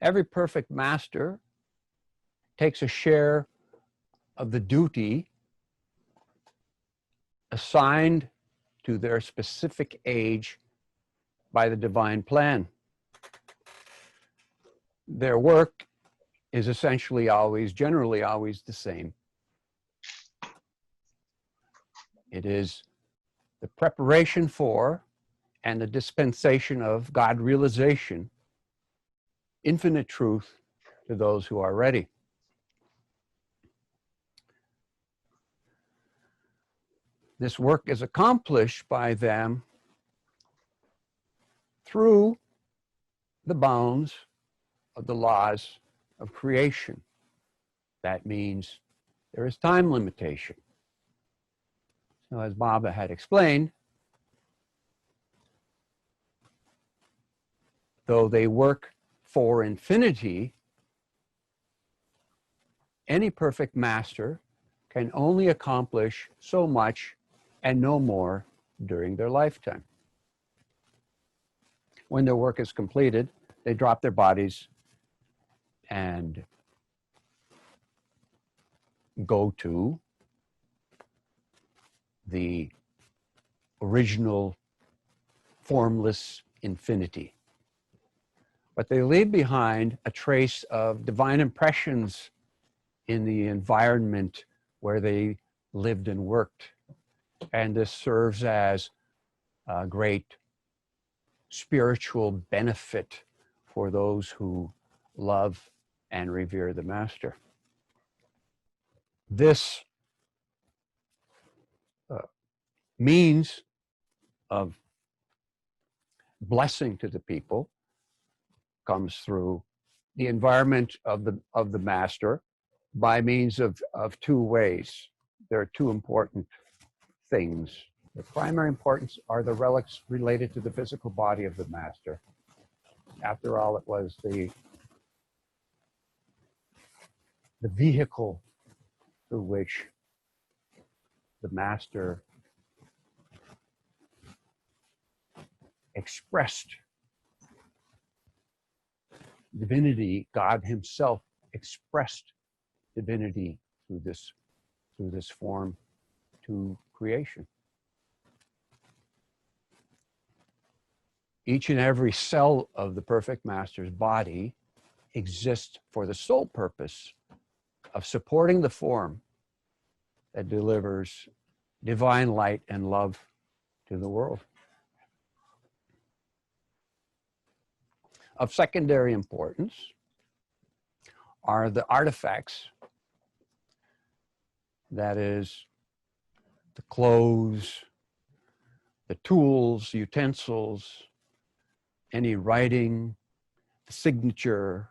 Every perfect master takes a share of the duty assigned to their specific age by the divine plan. Their work is essentially always, generally always the same. It is the preparation for and the dispensation of God realization, infinite truth to those who are ready. This work is accomplished by them through the bounds of the laws of creation. That means there is time limitation. So as Baba had explained, though they work for infinity, any perfect master can only accomplish so much and no more during their lifetime. When their work is completed, they drop their bodies and go to the original formless infinity. But they leave behind a trace of divine impressions in the environment where they lived and worked. And this serves as a great spiritual benefit for those who love and revere the Master. This means of blessing to the people comes through the environment of the Master by means of two ways. There are two important things. The primary importance are the relics related to the physical body of the Master. After all, it was the vehicle through which the Master expressed divinity. God himself expressed divinity through this form to creation. Each and every cell of the perfect Master's body exists for the sole purpose of supporting the form that delivers divine light and love to the world. Of secondary importance are the artifacts, that is, the clothes, the tools, utensils, any writing, the signature,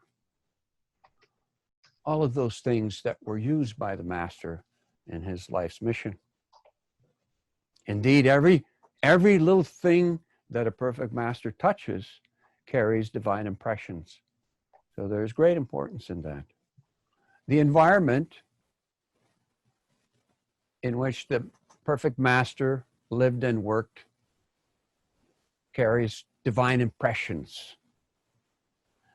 all of those things that were used by the Master in his life's mission. Indeed, every little thing that a perfect Master touches carries divine impressions. So there's great importance in that. The environment in which the perfect Master lived and worked carries divine impressions,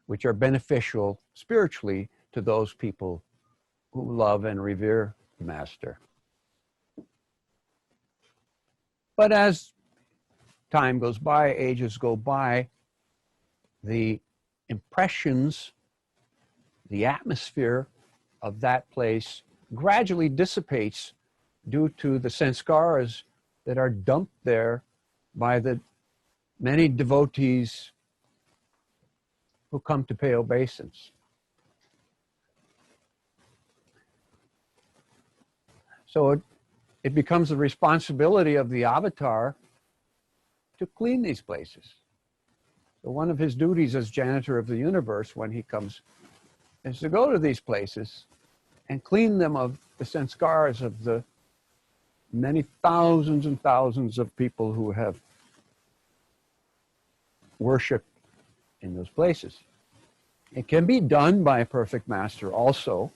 which are beneficial spiritually to those people who love and revere the Master. But as time goes by, ages go by, the impressions, the atmosphere of that place gradually dissipates due to the sanskaras that are dumped there by the many devotees who come to pay obeisance. So it becomes the responsibility of the avatar to clean these places. So one of his duties as janitor of the universe when he comes is to go to these places and clean them of the sanskaras of the many thousands and thousands of people who have worshipped in those places. It can be done by a perfect Master also.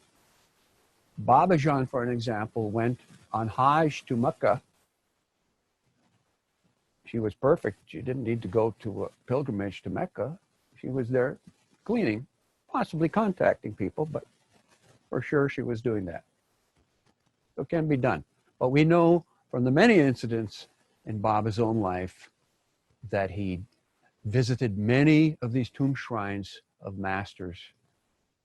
Babajan, for an example, went on Hajj to Mecca. She was perfect. She didn't need to go to a pilgrimage to Mecca. She was there cleaning possibly contacting people, but for sure she was doing that. So it can be done. But we know from the many incidents in Baba's own life that he visited many of these tomb shrines of masters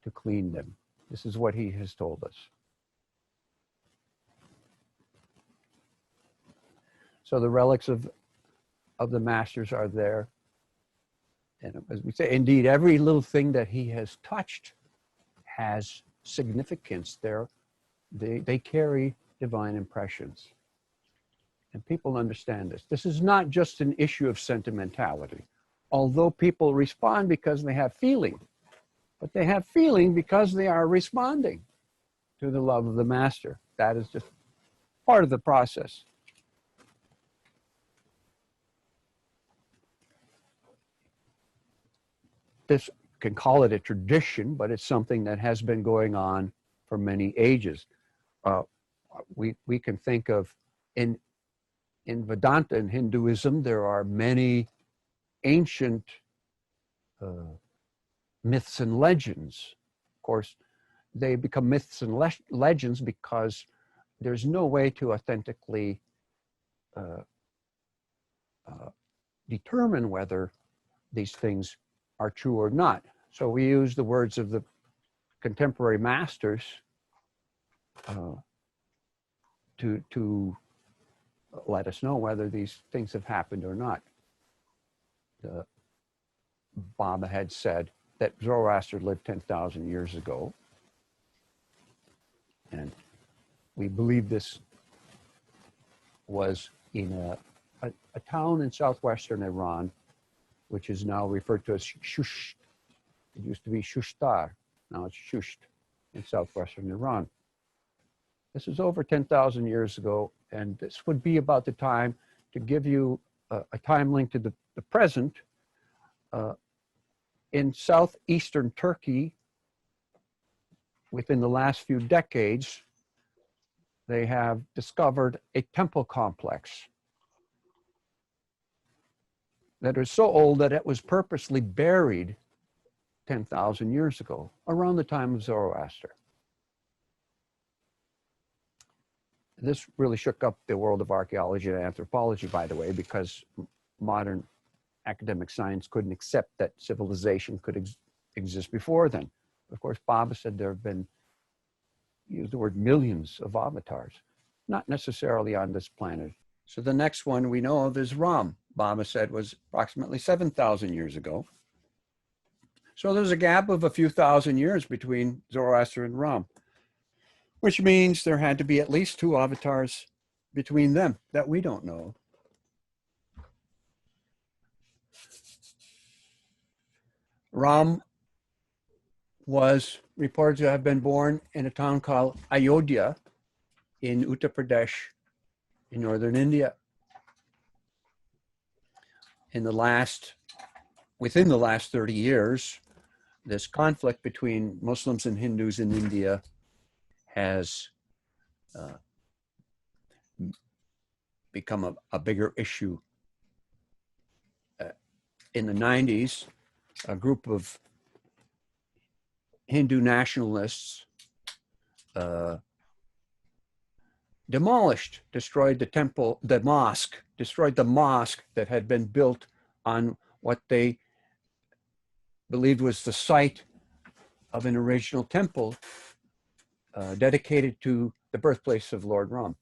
to clean them. This is what he has told us. So the relics of the masters are there. And as we say, indeed, every little thing that he has touched has significance there. They carry divine impressions. And people understand this. This is not just an issue of sentimentality. Although people respond because they have feeling, but they have feeling because they are responding to the love of the master. That is just part of the process. This can call it a tradition, but it's something that has been going on for many ages. We can think of in Vedanta, in Hinduism, there are many ancient myths and legends. Of course, they become myths and legends because there's no way to authentically determine whether these things are true or not. So we use the words of the contemporary masters to let us know whether these things have happened or not. Baba had said that Zoroaster lived 10,000 years ago. And we believe this was in a town in southwestern Iran, which is now referred to as Shusht. It used to be Shushtar. Now it's Shusht in southwestern Iran. This is over 10,000 years ago, and this would be about the time to give you a time link to the present. In southeastern Turkey, within the last few decades, they have discovered a temple complex that is so old that it was purposely buried 10,000 years ago, around the time of Zoroaster. This really shook up the world of archaeology and anthropology, by the way, because modern academic science couldn't accept that civilization could exist before then. Of course, Baba said there have been, used the word, millions of avatars, not necessarily on this planet. So the next one we know of is Ram. Baba said was approximately 7,000 years ago. So there's a gap of a few thousand years between Zoroaster and Ram, which means there had to be at least two avatars between them that we don't know. Ram was reported to have been born in a town called Ayodhya in Uttar Pradesh in northern India. Within the last 30 years, this conflict between Muslims and Hindus in India has become a bigger issue. In the 90s, a group of Hindu nationalists destroyed the mosque that had been built on what they believed was the site of an original temple dedicated to the birthplace of Lord Ram.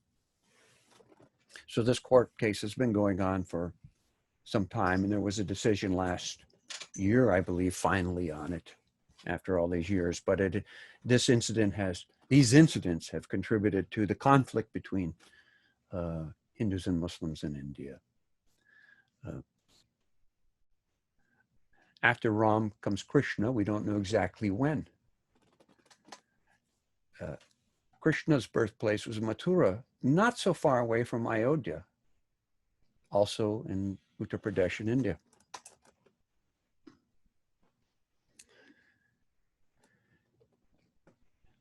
So this court case has been going on for some time, and there was a decision last year, I believe, finally on it after all these years. But these incidents have contributed to the conflict between Hindus and Muslims in India. After Ram comes Krishna. We don't know exactly when. Krishna's birthplace was Mathura, not so far away from Ayodhya, also in Uttar Pradesh in India.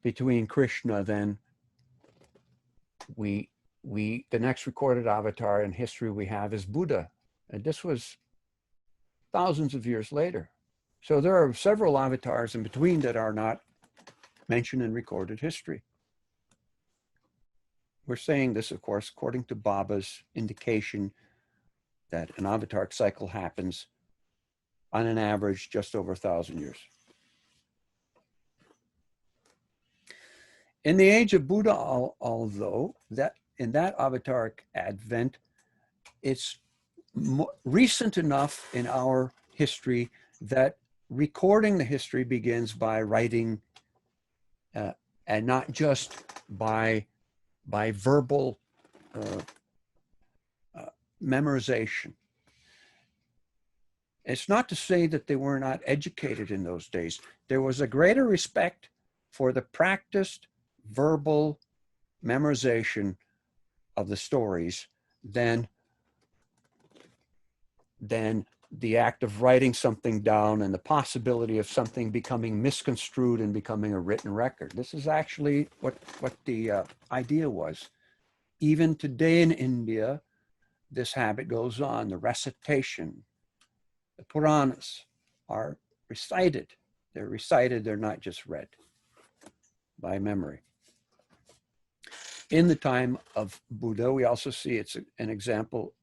Between Krishna, then, the next recorded avatar in history we have is Buddha. And this was thousands of years later. So there are several avatars in between that are not mentioned in recorded history. We're saying this, of course, according to Baba's indication that an avatar cycle happens on an average just over 1,000 years. In the age of Buddha, although that in that avataric advent, it's recent enough in our history that recording the history begins by writing and not just by verbal memorization. It's not to say that they were not educated in those days. There was a greater respect for the practiced verbal memorization of the stories than the act of writing something down and the possibility of something becoming misconstrued and becoming a written record. This is actually what the idea was. Even today in India, this habit goes on. The recitation, the Puranas are recited. They're recited, they're not just read by memory. In the time of Buddha, we also see it's an example.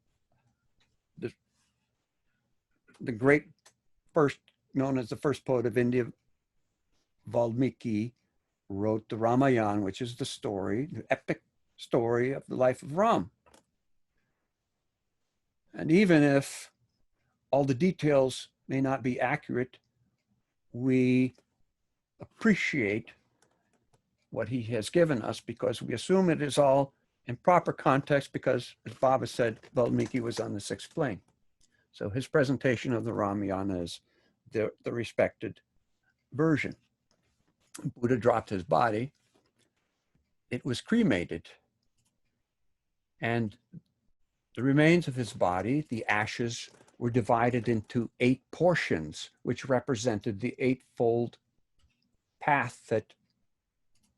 The great first, known as the first poet of India, Valmiki, wrote the Ramayana, which is the story, the epic story of the life of Ram. And even if all the details may not be accurate, we appreciate what he has given us because we assume it is all in proper context because, as Baba said, Valmiki was on the sixth plane. So his presentation of the Ramayana is the respected version. Buddha dropped his body. It was cremated. And the remains of his body, the ashes, were divided into 8 portions, which represented the 8-fold path that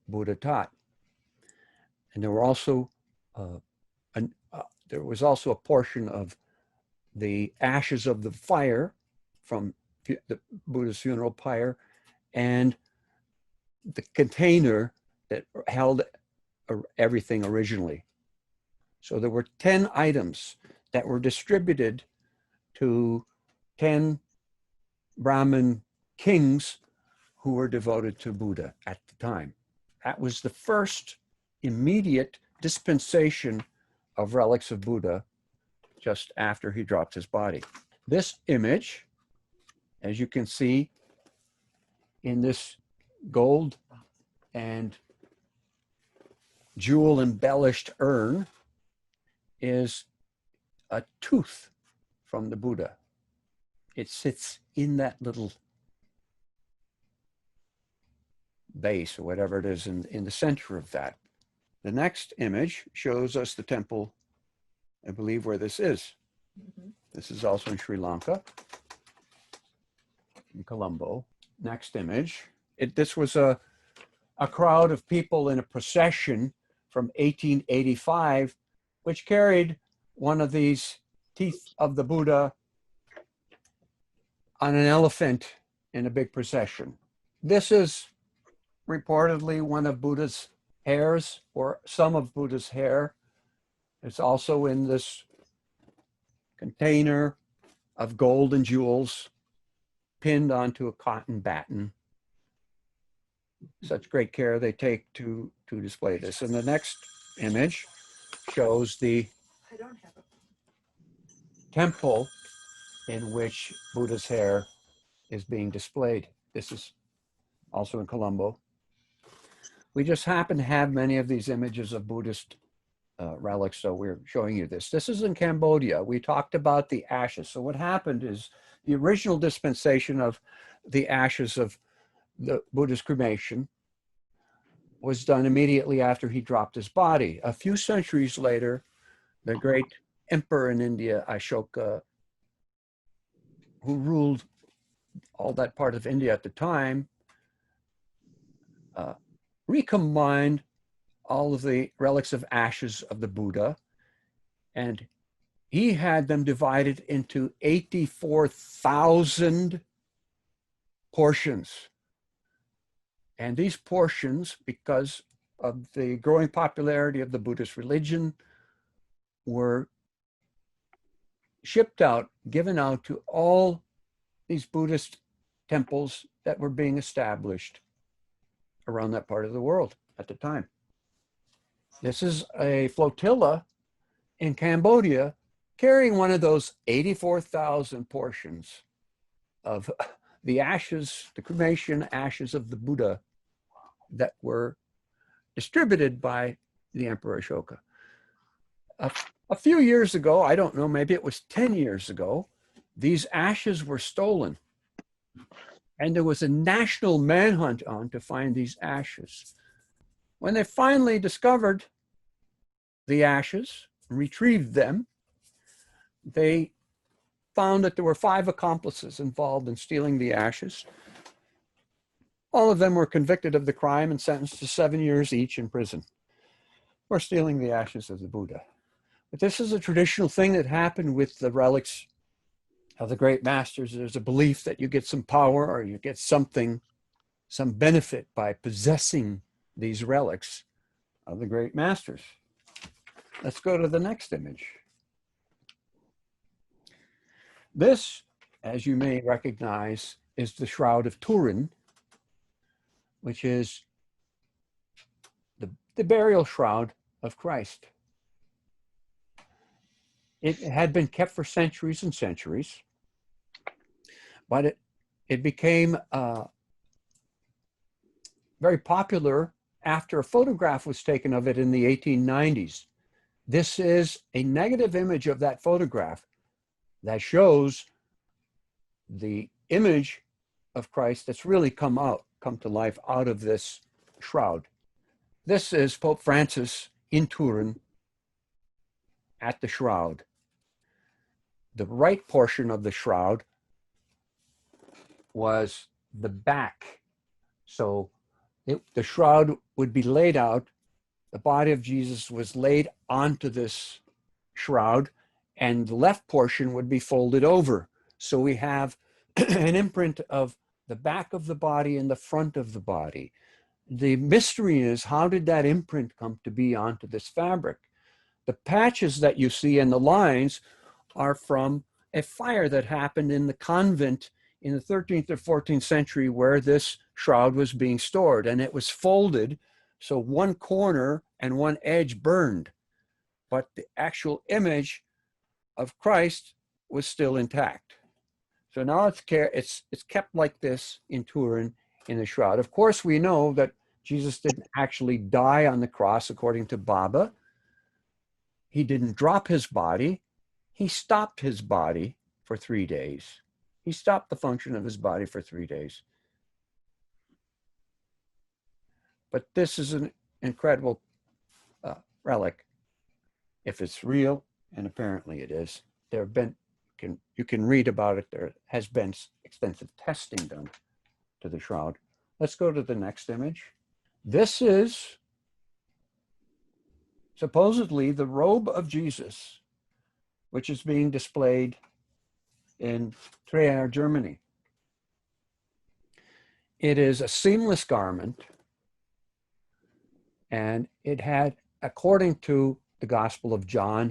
Buddha taught. And there were also there was also a portion of the ashes of the fire from the Buddha's funeral pyre and the container that held everything originally. So there were 10 items that were distributed to 10 Brahmin kings who were devoted to Buddha at the time. That was the first immediate dispensation of relics of Buddha just after he dropped his body. This image, as you can see in this gold and jewel embellished urn, is a tooth from the Buddha. It sits in that little base or whatever it is in the center of that. The next image shows us the temple, I believe, where this is. Mm-hmm. This is also in Sri Lanka, in Colombo. Next image. This was a crowd of people in a procession from 1885, which carried one of these teeth of the Buddha on an elephant in a big procession. This is reportedly one of Buddha's hairs, or some of Buddha's hair. It's also in this container of gold and jewels pinned onto a cotton batten. Such great care they take to display this. And the next image shows the temple in which Buddha's hair is being displayed. This is also in Colombo. We just happen to have many of these images of Buddhist relics, so we're showing you this. This is in Cambodia. We talked about the ashes. So what happened is the original dispensation of the ashes of the Buddha's cremation was done immediately after he dropped his body. A few centuries later, the great emperor in India, Ashoka, who ruled all that part of India at the time, recombined all of the relics of ashes of the Buddha, and he had them divided into 84,000 portions. And these portions, because of the growing popularity of the Buddhist religion, were shipped out, given out to all these Buddhist temples that were being established around that part of the world at the time. This is a flotilla in Cambodia carrying one of those 84,000 portions of the ashes, the cremation ashes of the Buddha that were distributed by the Emperor Ashoka. A few years ago, I don't know, maybe it was 10 years ago, these ashes were stolen. And there was a national manhunt on to find these ashes. When they finally discovered the ashes, retrieved them, they found that there were 5 accomplices involved in stealing the ashes. All of them were convicted of the crime and sentenced to 7 years each in prison for stealing the ashes of the Buddha. But this is a traditional thing that happened with the relics of the great masters. There's a belief that you get some power or you get something, some benefit by possessing these relics of the great masters. Let's go to the next image. This, as you may recognize, is the Shroud of Turin, which is the burial shroud of Christ. It had been kept for centuries and centuries, but it became very popular after a photograph was taken of it in the 1890s. This is a negative image of that photograph that shows the image of Christ that's really come to life out of this shroud. This is Pope Francis in Turin at the shroud. The right portion of the shroud was the back. So the shroud would be laid out. The body of Jesus was laid onto this shroud, and the left portion would be folded over. So we have an imprint of the back of the body and the front of the body. The mystery is, how did that imprint come to be onto this fabric? The patches that you see and the lines are from a fire that happened in the convent in the 13th or 14th century where this shroud was being stored, and it was folded, so one corner and one edge burned, but the actual image of Christ was still intact. So now it's kept like this in Turin in the shroud. Of course, we know that Jesus didn't actually die on the cross according to Baba. He didn't drop his body. He stopped his body for 3 days. He stopped the function of his body for 3 days. But this is an incredible relic, if it's real, and apparently it is. There have been, you can read about it. There has been extensive testing done to the shroud. Let's go to the next image. This is supposedly the robe of Jesus, which is being displayed in Trier, Germany. It is a seamless garment, and it had, according to the Gospel of John,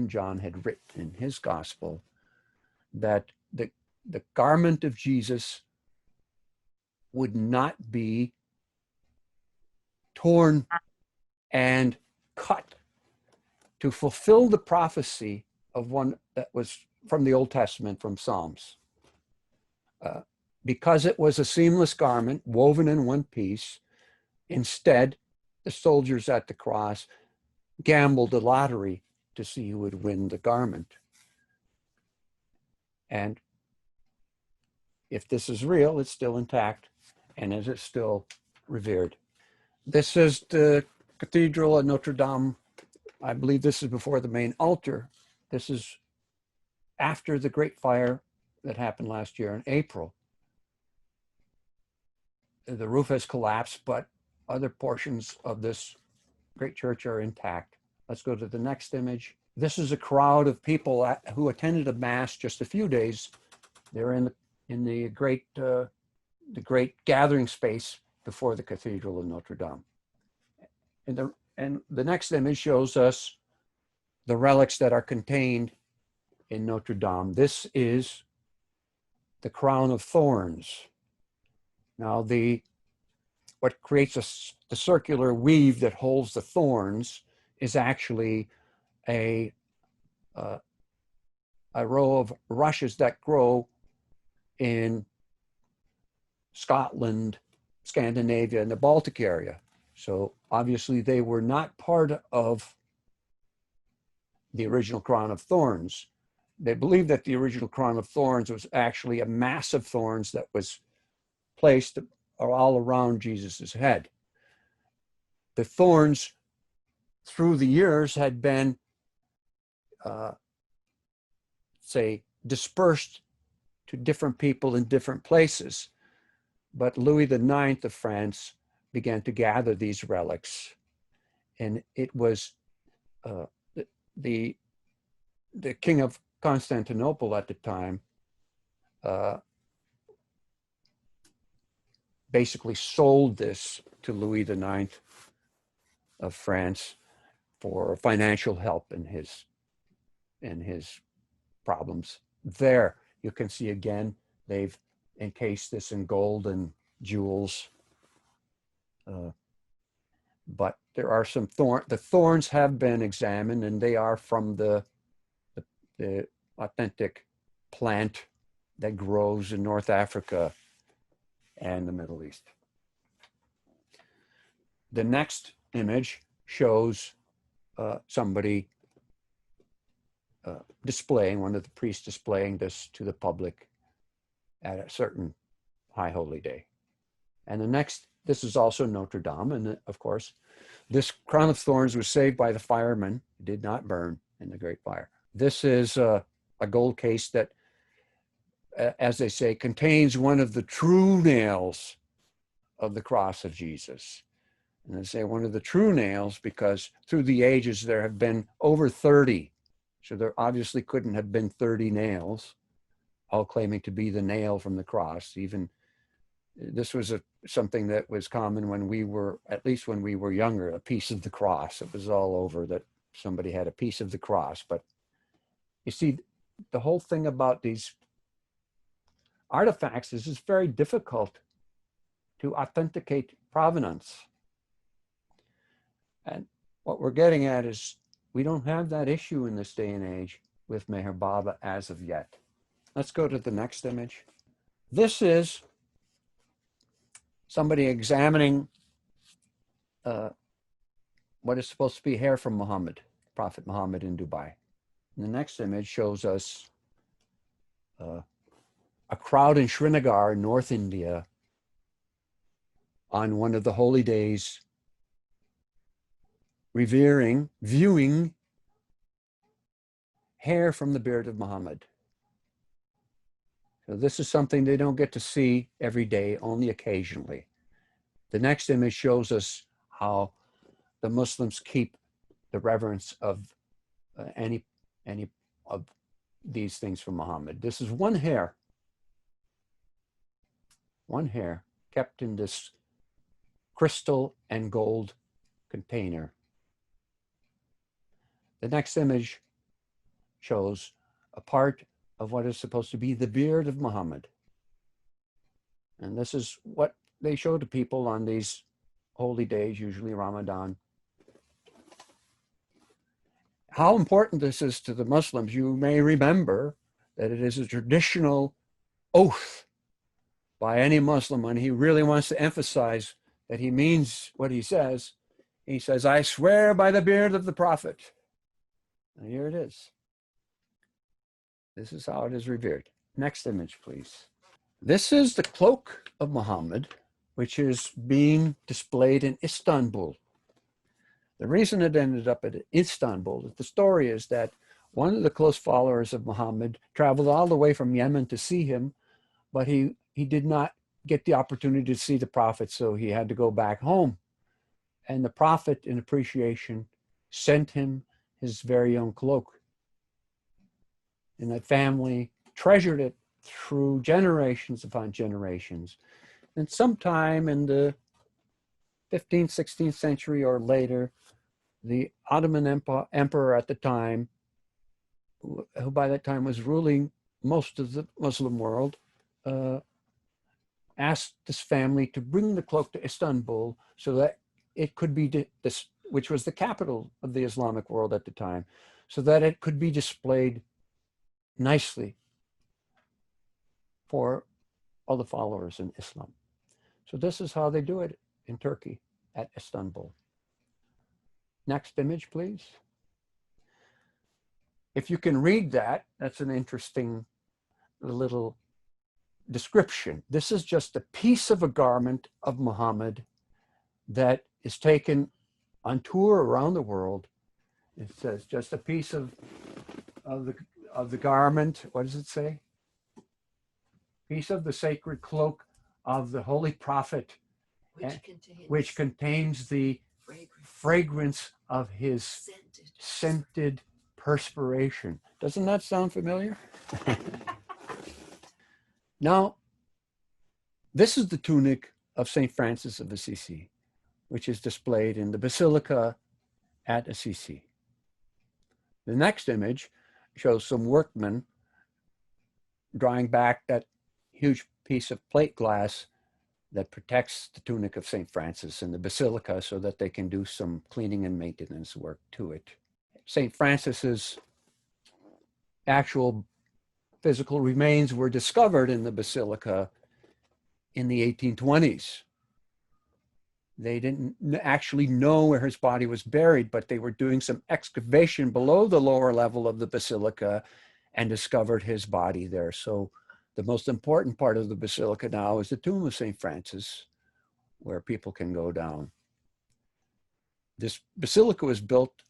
John had written in his Gospel that the garment of Jesus would not be torn and cut, to fulfill the prophecy of one that was from the Old Testament, from Psalms. Because it was a seamless garment woven in one piece, instead, the soldiers at the cross gambled a lottery to see who would win the garment. And if this is real, it's still intact, and is it still revered. This is the Cathedral at Notre Dame. I believe this is before the main altar. This is after the great fire that happened last year in April. The roof has collapsed, but other portions of this great church are intact. Let's go to the next image. This is a crowd of people who attended a mass just a few days. They're in the great the great gathering space before the Cathedral of Notre Dame. And the next image shows us the relics that are contained in Notre Dame. This is the Crown of Thorns. Now, what creates the circular weave that holds the thorns is actually a row of rushes that grow in Scotland, Scandinavia, and the Baltic area. So obviously they were not part of the original Crown of Thorns. They believe that the original Crown of Thorns was actually a mass of thorns that was placed all around Jesus's head. The thorns through the years had been, say, dispersed to different people in different places. But Louis IX of France began to gather these relics. And it was the king of Constantinople at the time basically sold this to Louis IX of France for financial help in his problems. There you can see again, they've encased this in gold and jewels. But there are some the thorns have been examined, and they are from the authentic plant that grows in North Africa and the Middle East. The next image shows somebody displaying, one of the priests displaying this to the public at a certain high holy day. And the next, this is also Notre Dame, and of course, this Crown of Thorns was saved by the firemen. It did not burn in the Great Fire. This is a gold case that, as they say, contains one of the true nails of the cross of Jesus. And they say one of the true nails because through the ages there have been over 30. So there obviously couldn't have been 30 nails, all claiming to be the nail from the cross. Even this was something that was common when we were, at least when we were younger, a piece of the cross. It was all over that somebody had a piece of the cross. But you see, the whole thing about these artifacts is it's very difficult to authenticate provenance. And what we're getting at is we don't have that issue in this day and age with Meher Baba as of yet. Let's go to the next image. This is somebody examining what is supposed to be hair from Muhammad, Prophet Muhammad in Dubai. And the next image shows us a crowd in Srinagar, North India, on one of the holy days, viewing hair from the beard of Muhammad. So this is something they don't get to see every day, only occasionally. The next image shows us how the Muslims keep the reverence of any of these things from Muhammad. This is one hair kept in this crystal and gold container. The next image shows a part of what is supposed to be the beard of Muhammad. And this is what they show to people on these holy days, usually Ramadan. How important this is to the Muslims, you may remember that it is a traditional oath by any Muslim when he really wants to emphasize that he means what he says. He says, "I swear by the beard of the Prophet." And here it is. This is how it is revered. Next image, please. This is the cloak of Muhammad, which is being displayed in Istanbul. The reason it ended up at Istanbul, the story is that one of the close followers of Muhammad traveled all the way from Yemen to see him, but he did not get the opportunity to see the Prophet, so he had to go back home. And the Prophet, in appreciation, sent him his very own cloak. And that family treasured it through generations upon generations. And sometime in the 15th, 16th century or later, the Ottoman emperor at the time, who by that time was ruling most of the Muslim world, asked this family to bring the cloak to Istanbul so that it could be, which was the capital of the Islamic world at the time, so that it could be displayed nicely for all the followers in Islam. So this is how they do it in Turkey at Istanbul. Next image, please. If you can read that, that's an interesting little description. This is just a piece of a garment of Muhammad that is taken on tour around the world. It says just a piece of the garment. What does it say? Piece of the sacred cloak of the Holy Prophet, which contains the fragrance of his scented perspiration. Doesn't that sound familiar? Now, this is the tunic of St. Francis of Assisi, which is displayed in the Basilica at Assisi. The next image shows some workmen drawing back that huge piece of plate glass that protects the tunic of St. Francis in the Basilica so that they can do some cleaning and maintenance work to it. St. Francis's actual physical remains were discovered in the Basilica in the 1820s. They didn't actually know where his body was buried, but they were doing some excavation below the lower level of the Basilica and discovered his body there. So the most important part of the Basilica now is the tomb of St. Francis, where people can go down. This Basilica was built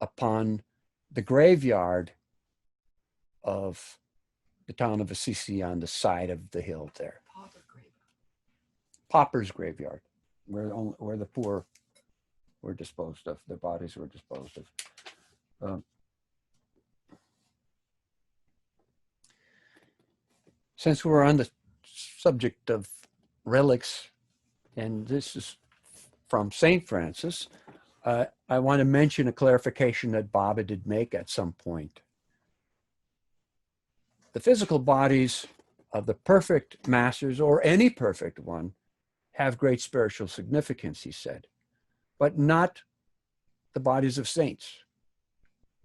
upon the graveyard of the town of Assisi on the side of the hill there. Pauper's graveyard, where the poor were disposed of, their bodies were disposed of. Since we're on the subject of relics, and this is from St. Francis, I want to mention a clarification that Baba did make at some point. The physical bodies of the perfect masters, or any perfect one, have great spiritual significance, he said, but not the bodies of saints.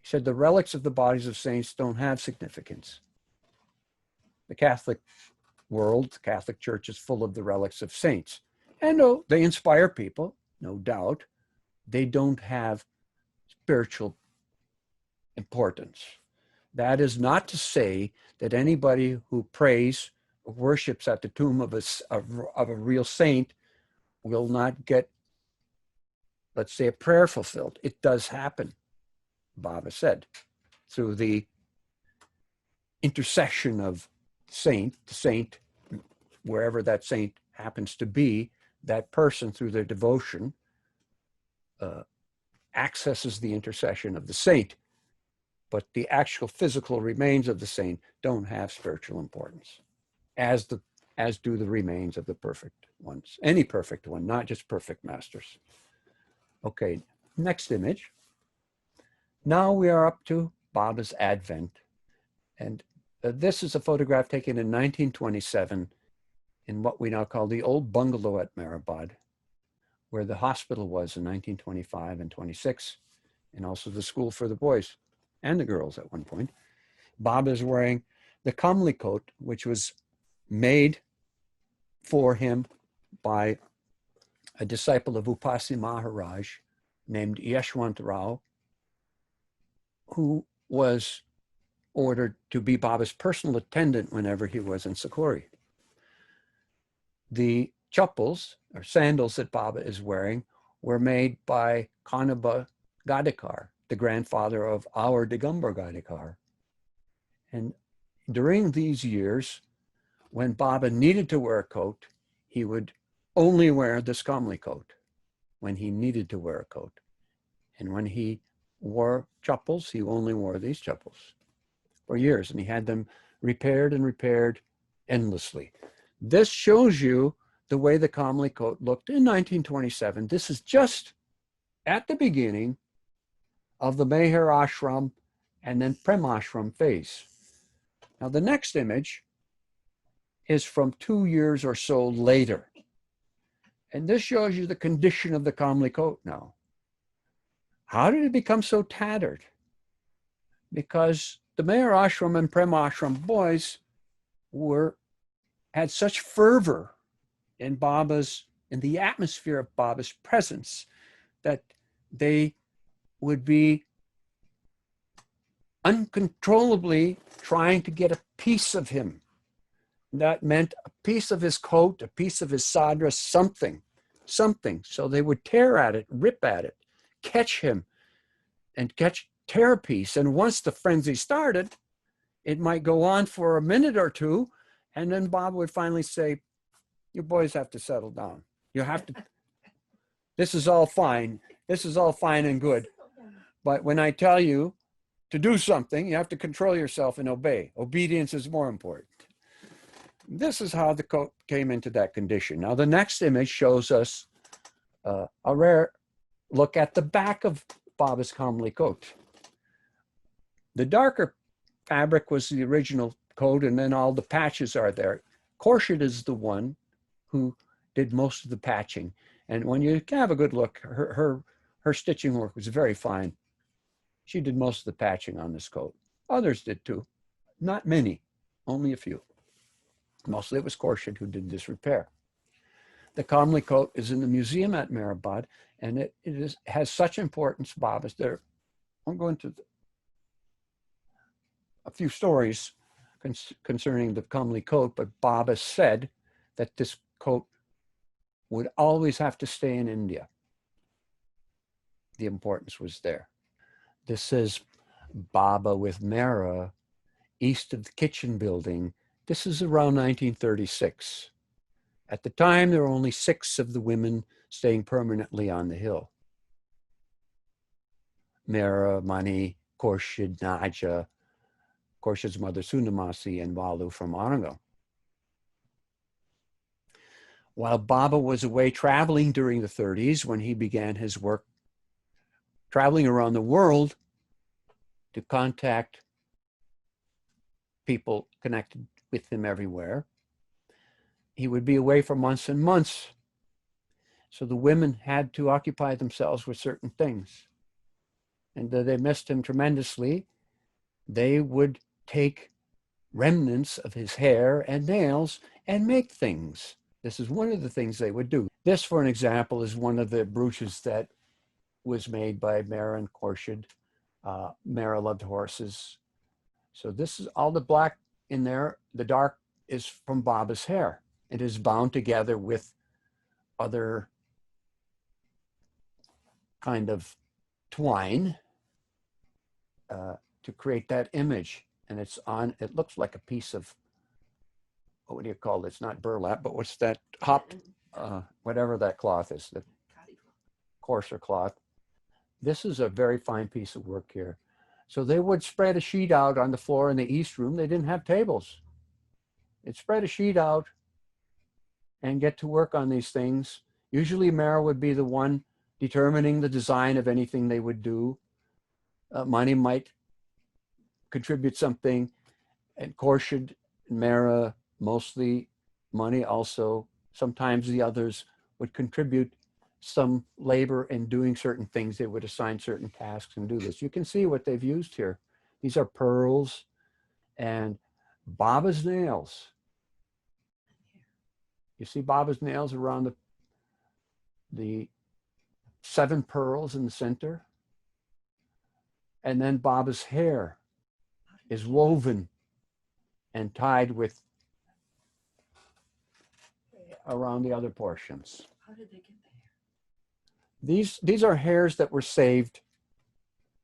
He said the relics of the bodies of saints don't have significance. The Catholic world, the Catholic Church, is full of the relics of saints. And no, they inspire people, no doubt. They don't have spiritual importance. That is not to say that anybody who prays or worships at the tomb of a real saint will not get, let's say, a prayer fulfilled. It does happen, Baba said, through the intercession of the saint, wherever that saint happens to be, that person through their devotion accesses the intercession of the saint. But the actual physical remains of the saint don't have spiritual importance, as do the remains of the perfect ones. Any perfect one, not just perfect masters. Okay, next image. Now we are up to Baba's Advent. And this is a photograph taken in 1927 in what we now call the old bungalow at Mehrabad, where the hospital was in 1925 and 26, and also the school for the boys and the girls at one point. Baba is wearing the Kamli coat, which was made for him by a disciple of Upasi Maharaj named Yeshwant Rao, who was ordered to be Baba's personal attendant whenever he was in Sakori. The chappals, or sandals, that Baba is wearing were made by Kanaba Gadikar, the grandfather of our Digambar Gadikar. And during these years, when Baba needed to wear a coat, he would only wear this Kamli coat when he needed to wear a coat. And when he wore chappals, he only wore these chappals for years, and he had them repaired and repaired endlessly. This shows you the way the Kamli coat looked in 1927. This is just at the beginning of the Meher Ashram and then Prem Ashram phase. Now, the next image is from 2 years or so later. And this shows you the condition of the Kamli coat now. How did it become so tattered? Because the Meher Ashram and Prem Ashram boys had such fervor in the atmosphere of Baba's presence, that they would be uncontrollably trying to get a piece of him. That meant a piece of his coat, a piece of his sadra, something. So they would tear at it, rip at it, catch him, and tear a piece. And once the frenzy started, it might go on for a minute or two, and then Baba would finally say, "You boys have to settle down. You have to, this is all fine. This is all fine and good. But when I tell you to do something, you have to control yourself and obey. Obedience is more important." This is how the coat came into that condition. Now, the next image shows us a rare look at the back of Baba's Kamli coat. The darker fabric was the original coat, and then all the patches are there. Khorshid is the one who did most of the patching. And when you have a good look, her stitching work was very fine. She did most of the patching on this coat. Others did too. Not many, only a few. Mostly it was Khorshid who did this repair. The Kamli coat is in the museum at Mehrabad, and it has such importance, Baba's there. I'm going to a few stories concerning the Kamli coat, but Baba said that this coat would always have to stay in India. The importance was there. This says Baba with Mera, east of the kitchen building. This is around 1936. At the time, there were only 6 of the women staying permanently on the hill. Mera, Mani, Khorshid, Naja, Khorshid's mother Sunamasi, and Walu from Aurangabad. While Baba was away traveling during the 30s, when he began his work traveling around the world to contact people connected with him everywhere, he would be away for months and months. So the women had to occupy themselves with certain things. And they missed him tremendously. They would take remnants of his hair and nails and make things. This is one of the things they would do. This, for an example, is one of the brooches that was made by Mera and Khorshid. Mera loved horses. So this is all the black in there. The dark is from Baba's hair. It is bound together with other kind of twine to create that image. And it's on, it looks like a piece of, what do you call it? It's not burlap, but what's that hopped, whatever that cloth is, the coarser cloth. This is a very fine piece of work here. So they would spread a sheet out on the floor in the East Room. They didn't have tables. They'd spread a sheet out and get to work on these things. Usually Mera would be the one determining the design of anything they would do. Mani might contribute something, and Khorshid and Mera, mostly Mani also. Sometimes the others would contribute some labor in doing certain things. They would assign certain tasks and do this. You can see what they've used here. These are pearls and Baba's nails. You see Baba's nails around the 7 pearls in the center. And then Baba's hair is woven and tied with around the other portions. How did they get there? These are hairs that were saved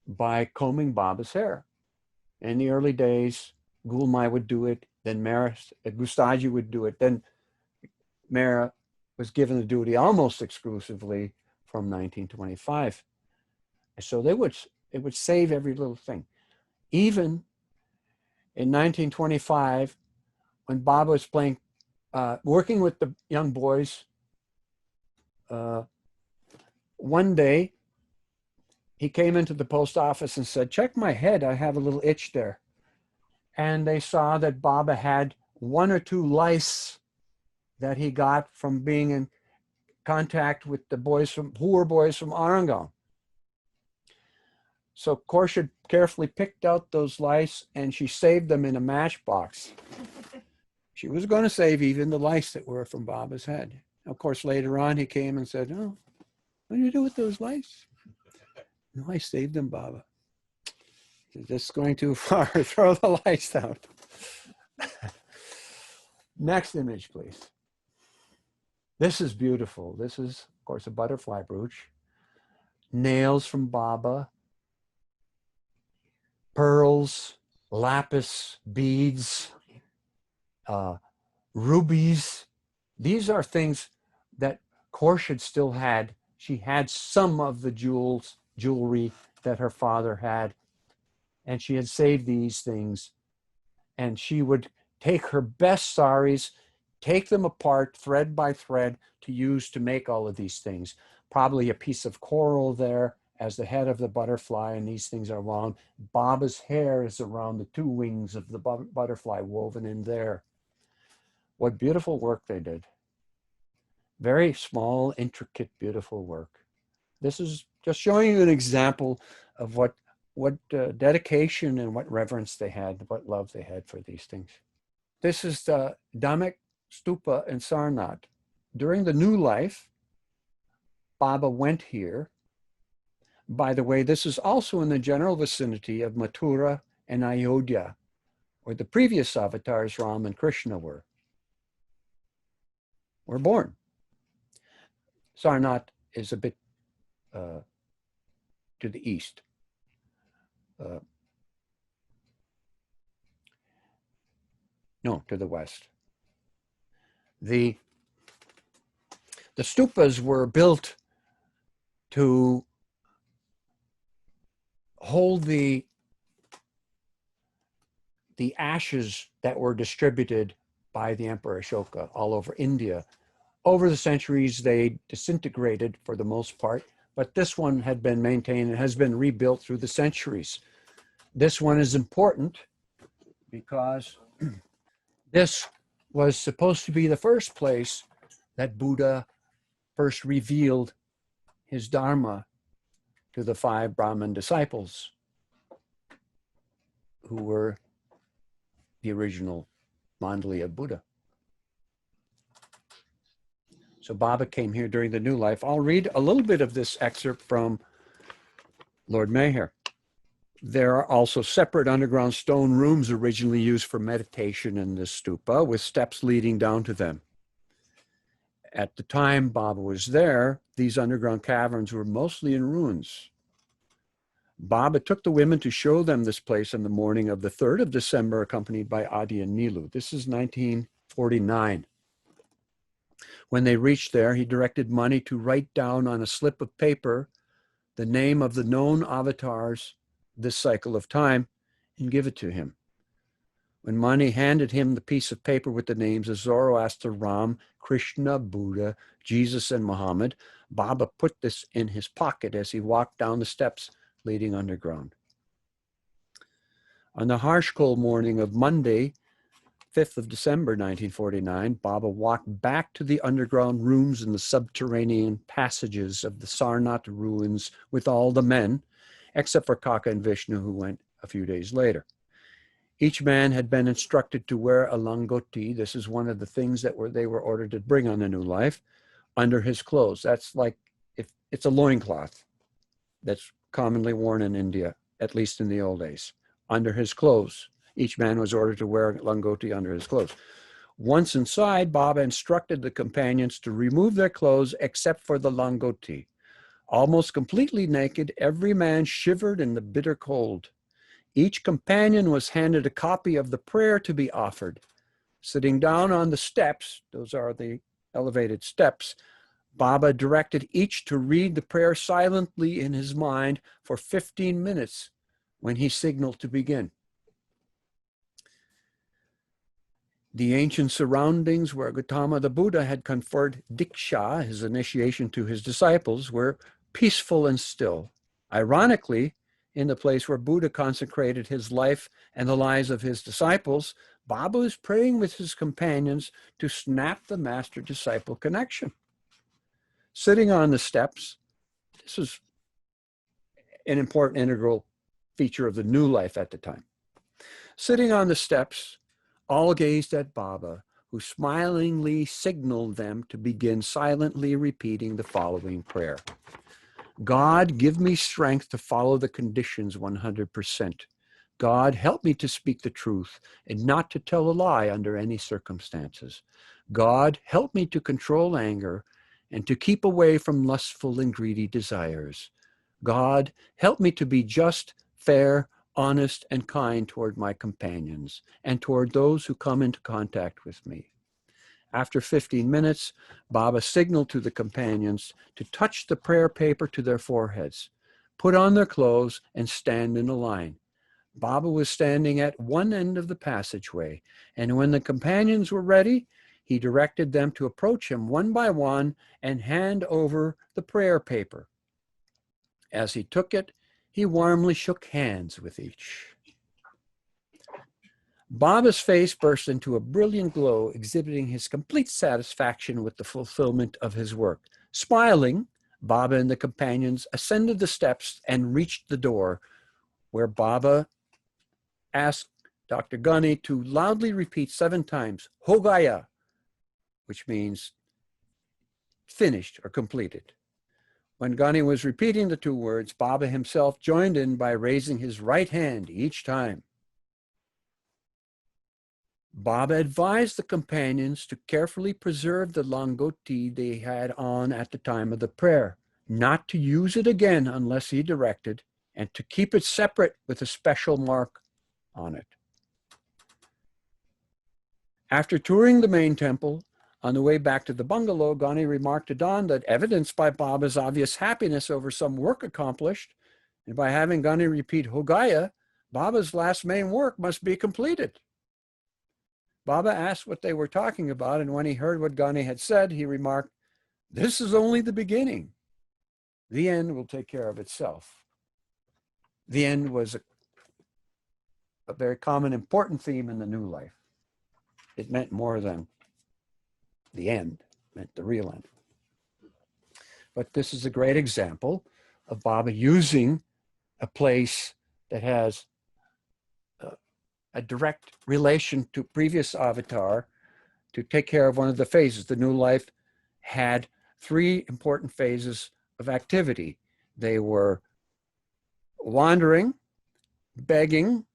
by combing Baba's hair. In the early days, Gulmai would do it, then Gustaji would do it, then Mera was given the duty almost exclusively from 1925. So it would save every little thing. Even in 1925, when Baba was working with the young boys one day he came into the post office and said, check my head, I have a little itch there. And they saw that Baba had 1 or 2 lice that he got from being in contact with the poor boys from Arangal. So Korsha carefully picked out those lice and she saved them in a matchbox. She was going to save even the lice that were from Baba's head. Of course, later on he came and said, oh, what do you do with those lice? No, I saved them, Baba. This is going too far. Throw the lights out. Next image, please. This is beautiful. This is, of course, a butterfly brooch. Nails from Baba. Pearls, lapis, beads, rubies. These are things that Korsha still had. She had some of the jewelry that her father had, and she had saved these things. And she would take her best saris, take them apart thread by thread to use to make all of these things. Probably a piece of coral there as the head of the butterfly, and these things are wound. Baba's hair is around the 2 wings of the butterfly woven in there. What beautiful work they did. Very small, intricate, beautiful work. This is just showing you an example of what dedication and what reverence they had, what love they had for these things. This is the Domic Stupa in Sarnath. During the new life, Baba went here. By the way, this is also in the general vicinity of Mathura and Ayodhya, where the previous avatars, Ram and Krishna, were born. Sarnath is a bit to the east. No, to the west. The stupas were built to hold the ashes that were distributed by the Emperor Ashoka all over India. Over the centuries, they disintegrated for the most part, but this one had been maintained and has been rebuilt through the centuries. This one is important because this was supposed to be the first place that Buddha first revealed his Dharma to the 5 Brahmin disciples who were the original Mandali of Buddha. So Baba came here during the new life. I'll read a little bit of this excerpt from Lord Mayher. There are also separate underground stone rooms originally used for meditation in this stupa, with steps leading down to them. At the time Baba was there, these underground caverns were mostly in ruins. Baba took the women to show them this place on the morning of the 3rd of December, accompanied by Adi and Nilu. This is 1949. When they reached there, he directed Mani to write down on a slip of paper the name of the known avatars this cycle of time and give it to him. When Mani handed him the piece of paper with the names of Zoroaster, Ram, Krishna, Buddha, Jesus, and Muhammad, Baba put this in his pocket as he walked down the steps leading underground. On the harsh cold morning of Monday, 5th of December, 1949, Baba walked back to the underground rooms in the subterranean passages of the Sarnath ruins with all the men, except for Kaka and Vishnu, who went a few days later. Each man had been instructed to wear a langoti. This is one of the things that they were ordered to bring on the new life, under his clothes. That's like, if it's a loincloth that's commonly worn in India, at least in the old days, under his clothes. Each man was ordered to wear a langoti under his clothes. Once inside, Baba instructed the companions to remove their clothes except for the langoti. Almost completely naked, every man shivered in the bitter cold. Each companion was handed a copy of the prayer to be offered. Sitting down on the steps, those are the elevated steps, Baba directed each to read the prayer silently in his mind for 15 minutes when he signaled to begin. The ancient surroundings where Gautama the Buddha had conferred Diksha, his initiation to his disciples, were peaceful and still. Ironically, in the place where Buddha consecrated his life and the lives of his disciples, Baba was praying with his companions to snap the master-disciple connection. Sitting on the steps, this was an important integral feature of the new life at the time. Sitting on the steps, all gazed at Baba, who smilingly signaled them to begin silently repeating the following prayer. God, give me strength to follow the conditions 100%. God, help me to speak the truth and not to tell a lie under any circumstances. God, help me to control anger and to keep away from lustful and greedy desires. God, help me to be just, fair, honest, and kind toward my companions and toward those who come into contact with me. After 15 minutes, Baba signaled to the companions to touch the prayer paper to their foreheads, put on their clothes, and stand in a line. Baba was standing at one end of the passageway, and when the companions were ready, he directed them to approach him one by one and hand over the prayer paper. As he took it, he warmly shook hands with each. Baba's face burst into a brilliant glow, exhibiting his complete satisfaction with the fulfillment of his work. Smiling, Baba and the companions ascended the steps and reached the door, where Baba asked Dr. Gunny to loudly repeat 7 times, Hogaya, which means finished or completed. When Gunny was repeating the 2 words, Baba himself joined in by raising his right hand each time. Baba advised the companions to carefully preserve the langoti they had on at the time of the prayer, not to use it again unless he directed, and to keep it separate with a special mark on it. After touring the main temple, on the way back to the bungalow, Ghani remarked to Don that, evidenced by Baba's obvious happiness over some work accomplished, and by having Ghani repeat Hogaya, Baba's last main work must be completed. Baba asked what they were talking about, and when he heard what Ghani had said, he remarked, "This is only the beginning. The end will take care of itself." The end was a very common, important theme in the new life. It meant more than the end, it meant the real end. But this is a great example of Baba using a place that has a direct relation to previous avatar to take care of one of the phases. The new life had 3 important phases of activity. They were wandering, begging,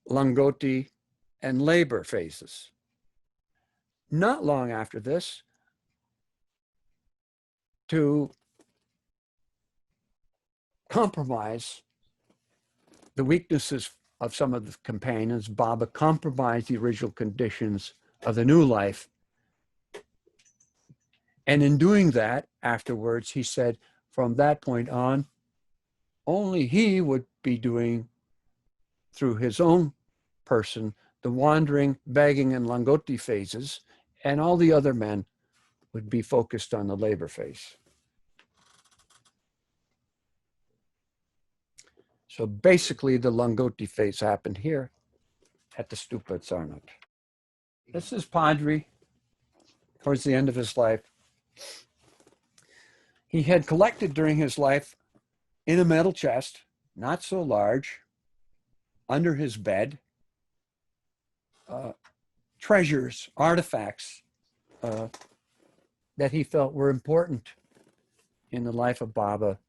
langoti, and labor phases. Not long after this, to compromise the weaknesses of some of the companions, Baba compromised the original conditions of the new life. And in doing that, afterwards, he said, from that point on, only he would be doing, through his own person, the wandering, begging, and langoti phases, and all the other men would be focused on the labor phase. So basically, the langoti phase happened here at the Stupa at Sarnath. This is Padre towards the end of his life. He had collected during his life in a metal chest, not so large, under his bed, treasures, artifacts that he felt were important in the life of Baba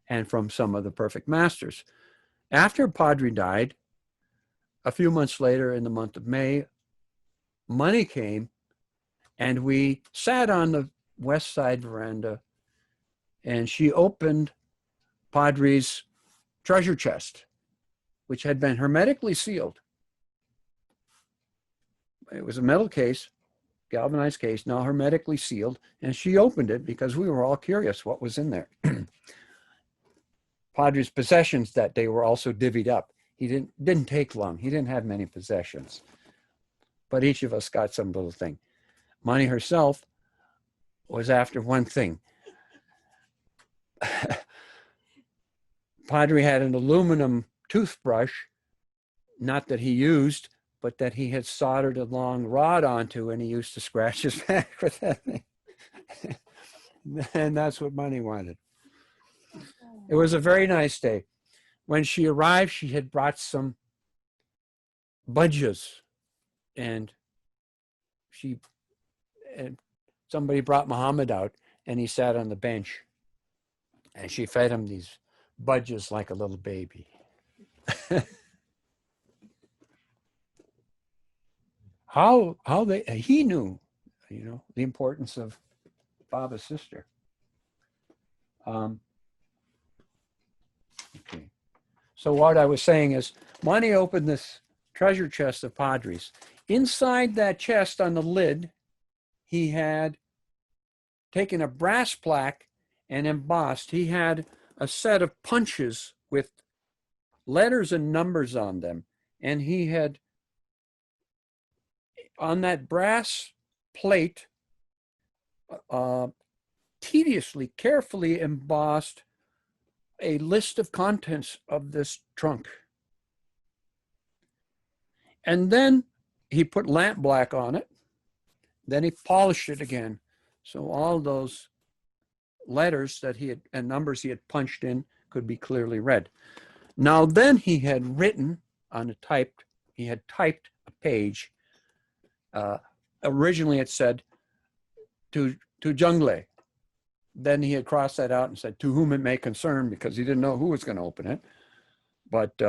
and from some of the perfect masters. After Padre died, a few months later in the month of May, money came, and we sat on the west side veranda, and she opened Padre's treasure chest, which had been hermetically sealed. It was a metal case, galvanized case, now hermetically sealed, and she opened it because we were all curious what was in there. Padre's possessions that day were also divvied up. He didn't take long. He didn't have many possessions. but each of us got some little thing. Mani herself was after one thing. Padre had an aluminum toothbrush, not that he used, but that he had soldered a long rod onto, and he used to scratch his back with that thing. And that's what Mani wanted. It was a very nice day. When she arrived, she had brought some budges, and somebody brought Muhammad out, and he sat on the bench, and she fed him these budges like a little baby. He knew, the importance of Baba's sister. Okay. So what I was saying is, Mani opened this treasure chest of Padres. Inside that chest on the lid, he had taken a brass plaque and embossed. He had a set of punches with letters and numbers on them. And he had, on that brass plate, tediously, carefully embossed a list of contents of this trunk. And then he put lamp black on it. Then he polished it again. So all those letters that he had and numbers he had punched in could be clearly read. Now then he had written on he had typed a page. Originally it said to Jungle. Then he had crossed that out and said, to whom it may concern, because he didn't know who was going to open it. But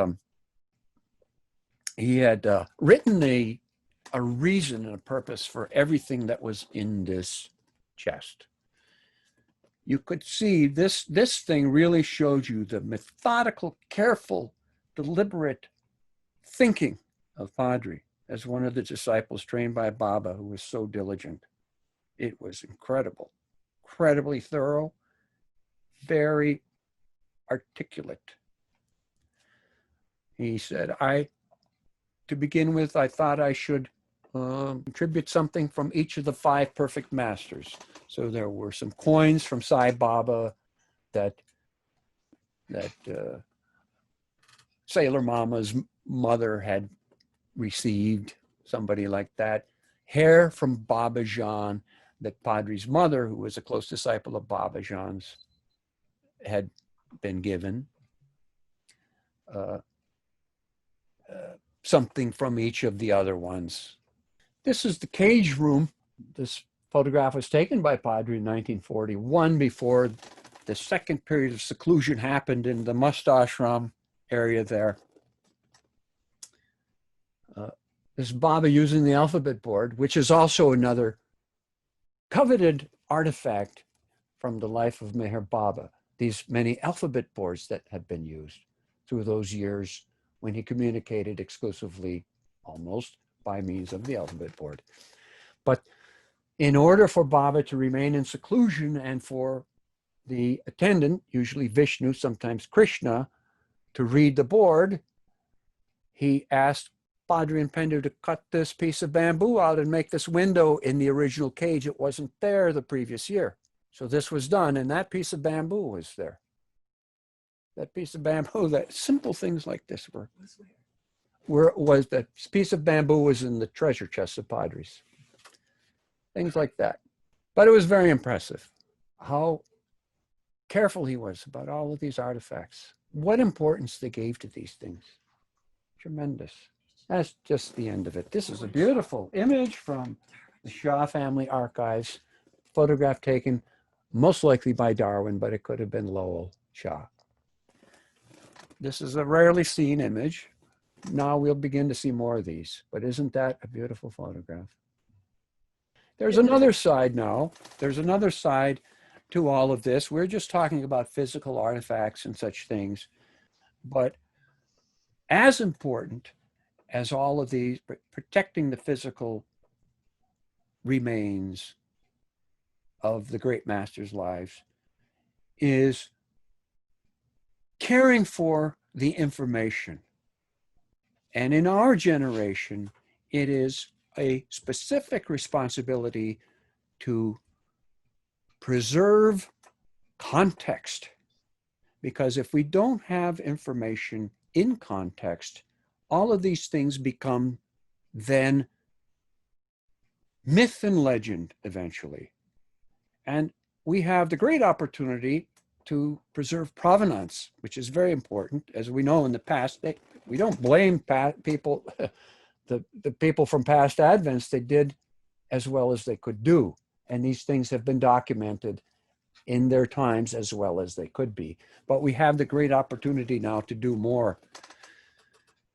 he had written a reason and a purpose for everything that was in this chest. You could see this thing really showed you the methodical, careful, deliberate thinking of Padre as one of the disciples trained by Baba, who was so diligent. It was incredible. Incredibly thorough, very articulate. He said, to begin with, I thought I should contribute something from each of the 5 perfect masters. So there were some coins from Sai Baba that Sailor Mama's mother had received, somebody like that. Hair from Baba Jan, that Padre's mother, who was a close disciple of Baba Jan's, had been given. Something from each of the other ones. This is the cage room. This photograph was taken by Padre in 1941, before the second period of seclusion happened in the Must Ashram area there. This is Baba using the alphabet board, which is also another coveted artifact from the life of Meher Baba. These many alphabet boards that had been used through those years when he communicated exclusively, almost, by means of the alphabet board. But in order for Baba to remain in seclusion and for the attendant, usually Vishnu, sometimes Krishna, to read the board, he asked Padre and Pendu to cut this piece of bamboo out and make this window in the original cage. It wasn't there the previous year. So this was done, and that piece of bamboo was there. That piece of bamboo, that simple things like this that piece of bamboo was in the treasure chest of Padres. Things like that. But it was very impressive how careful he was about all of these artifacts. What importance they gave to these things. Tremendous. That's just the end of it. This is a beautiful image from the Shah family archives, photograph taken most likely by Darwin, but it could have been Lowell Shah. This is a rarely seen image. Now we'll begin to see more of these, but isn't that a beautiful photograph? There's another side now. There's another side to all of this. We're just talking about physical artifacts and such things, but as important as all of these, protecting the physical remains of the great masters' lives, is caring for the information. And in our generation, it is a specific responsibility to preserve context. Because if we don't have information in context, all of these things become then myth and legend eventually. And we have the great opportunity to preserve provenance, which is very important. As we know in the past, we don't blame people, the people from past Advents. They did as well as they could do. And these things have been documented in their times as well as they could be. But we have the great opportunity now to do more.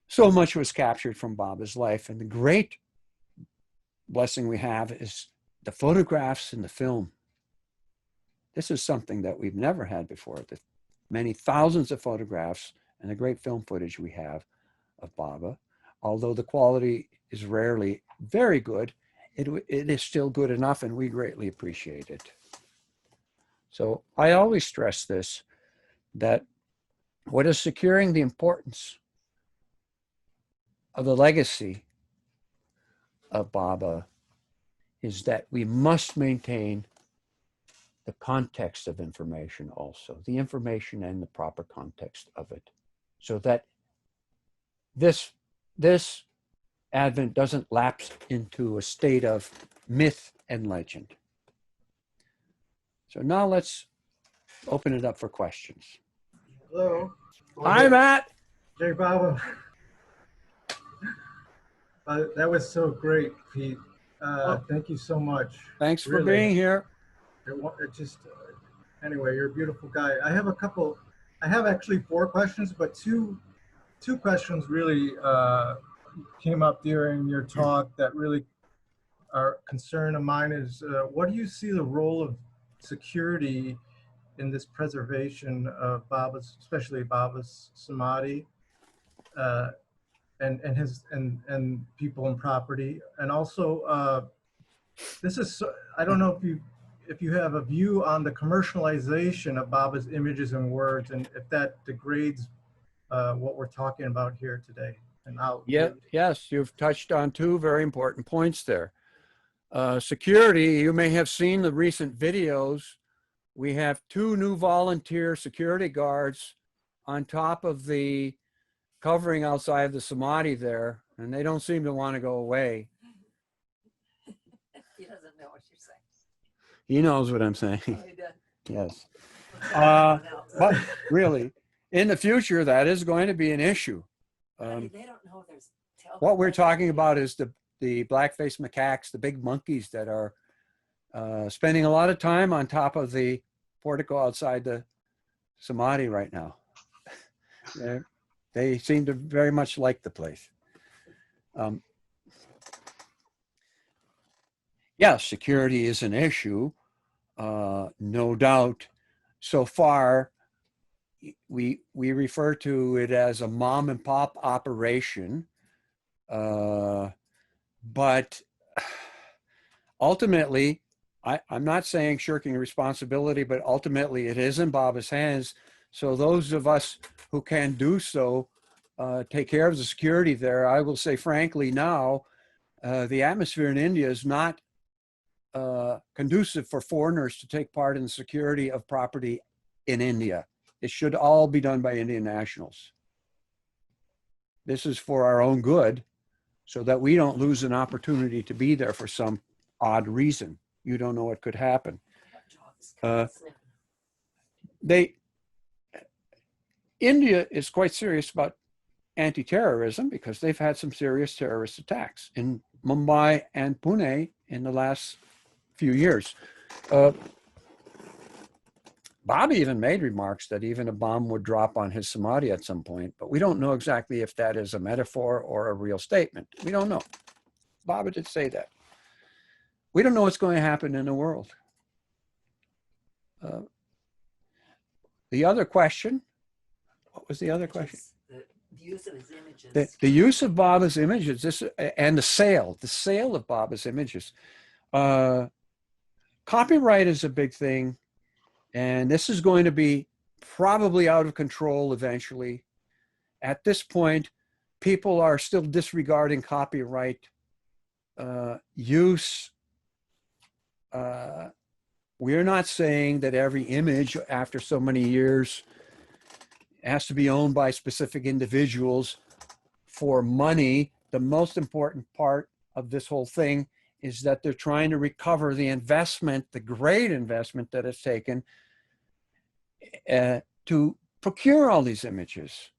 So much was captured from Baba's life. And the great blessing we have is the photographs and the film. This is something that we've never had before. The many thousands of photographs and the great film footage we have of Baba, although the quality is rarely very good, it is still good enough, and we greatly appreciate it. So I always stress this, that what is securing the importance of the legacy of Baba is that we must maintain the context of information also, the information and the proper context of it, so that this Advent doesn't lapse into a state of myth and legend. So now let's open it up for questions. Hello. Hi, Matt. Jay Baba. That was so great, Pete. Thank you so much. Thanks for being here. It just, anyway, you're a beautiful guy. I have actually 4 questions, but two questions really came up during your talk that really are concern of mine is, what do you see the role of security in this preservation of Baba's, especially Baba's Samadhi, and people and property, and also this is, I don't know if you have a view on the commercialization of Baba's images and words, and if that degrades what we're talking about here today. And yes, you've touched on 2 very important points there. Security, you may have seen the recent videos. We have 2 new volunteer security guards on top of the covering outside the Samadhi there, and they don't seem to want to go away. He doesn't know what you're saying. He knows what I'm saying. Oh, he does. Yes. No. But really, in the future, that is going to be an issue. They don't know there's What we're talking about is the black-faced macaques, the big monkeys that are spending a lot of time on top of the portico outside the Samadhi right now. They seem to very much like the place. Yes, security is an issue, no doubt. So far, we refer to it as a mom and pop operation, but ultimately, I'm not saying shirking responsibility, but ultimately it is in Baba's hands. So those of us who can do so, take care of the security there. I will say frankly now, the atmosphere in India is not conducive for foreigners to take part in the security of property in India. It should all be done by Indian nationals. This is for our own good, so that we don't lose an opportunity to be there for some odd reason. You don't know what could happen. India is quite serious about anti-terrorism because they've had some serious terrorist attacks in Mumbai and Pune in the last few years. Bobby even made remarks that even a bomb would drop on his Samadhi at some point, but we don't know exactly if that is a metaphor or a real statement. We don't know. Baba did say that. We don't know what's going to happen in the world. The other question, what was the other question? The use of his images. The use of Baba's images, and the sale of Baba's images. Copyright is a big thing, and this is going to be probably out of control eventually. At this point, people are still disregarding copyright use, we're not saying that every image after so many years has to be owned by specific individuals for money. The most important part of this whole thing is that they're trying to recover the investment, the great investment that it's taken to procure all these images.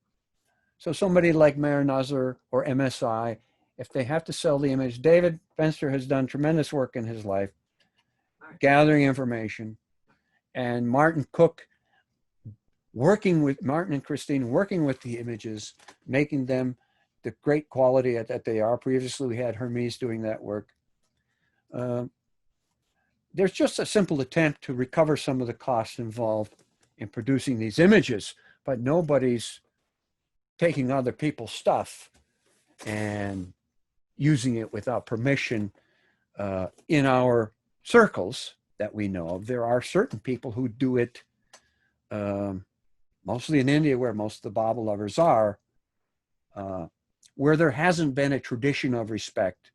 So somebody like Mayor Nazar or MSI, if they have to sell the image, David Fenster has done tremendous work in his life, gathering information, and Martin Cook working with Martin and Christine, working with the images, making them the great quality that they are. Previously, we had Hermes doing that work. There's just a simple attempt to recover some of the costs involved in producing these images, but nobody's taking other people's stuff and using it without permission in our circles that we know of. There are certain people who do it, mostly in India, where most of the Baba lovers are, where there hasn't been a tradition of respect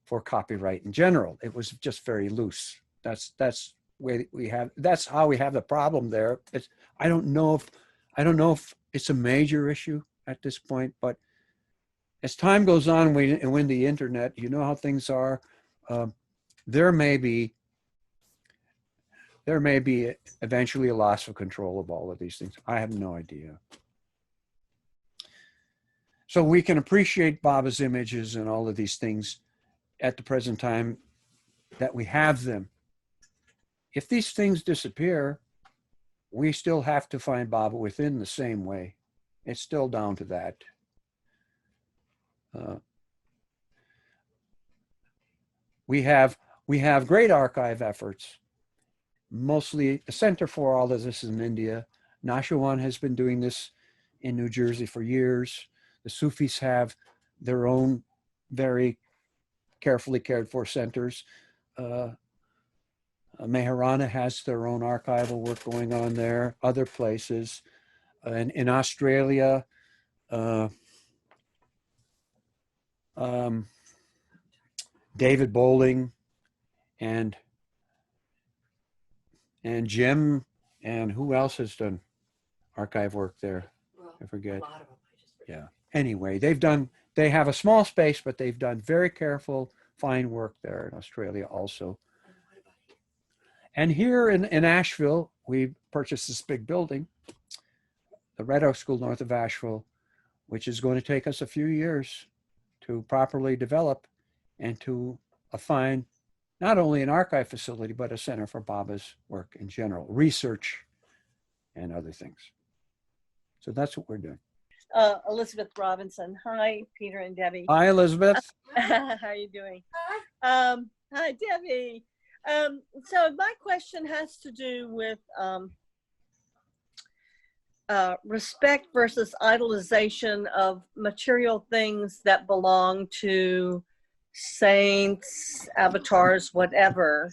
for copyright in general. It was just very loose. That's where we have. That's how we have the problem there. I don't know if it's a major issue at this point, but as time goes on, when the internet, you know how things are, there may be eventually a loss of control of all of these things. I have no idea. So we can appreciate Baba's images and all of these things at the present time that we have them. If these things disappear, we still have to find Baba within the same way. It's still down to that. We have great archive efforts. Mostly a center for all of this is in India. Nashwan has been doing this in New Jersey for years. The Sufis have their own very carefully cared for centers. Meharana has their own archival work going on there, other places. And in Australia, David Bowling and Jim, and who else has done archive work there? Well, I forget. A lot of them. I just forget. Yeah. Anyway, they have a small space, but they've done very careful, fine work there in Australia also. And what about here? And here in Asheville, we purchased this big building, the Redhawk School north of Asheville, which is going to take us a few years to properly develop and to find not only an archive facility, but a center for Baba's work in general, research and other things. So that's what we're doing. Elizabeth Robinson. Hi, Peter and Debbie. Hi, Elizabeth. How are you doing? Hi, Debbie. So my question has to do with respect versus idolization of material things that belong to saints, avatars, whatever.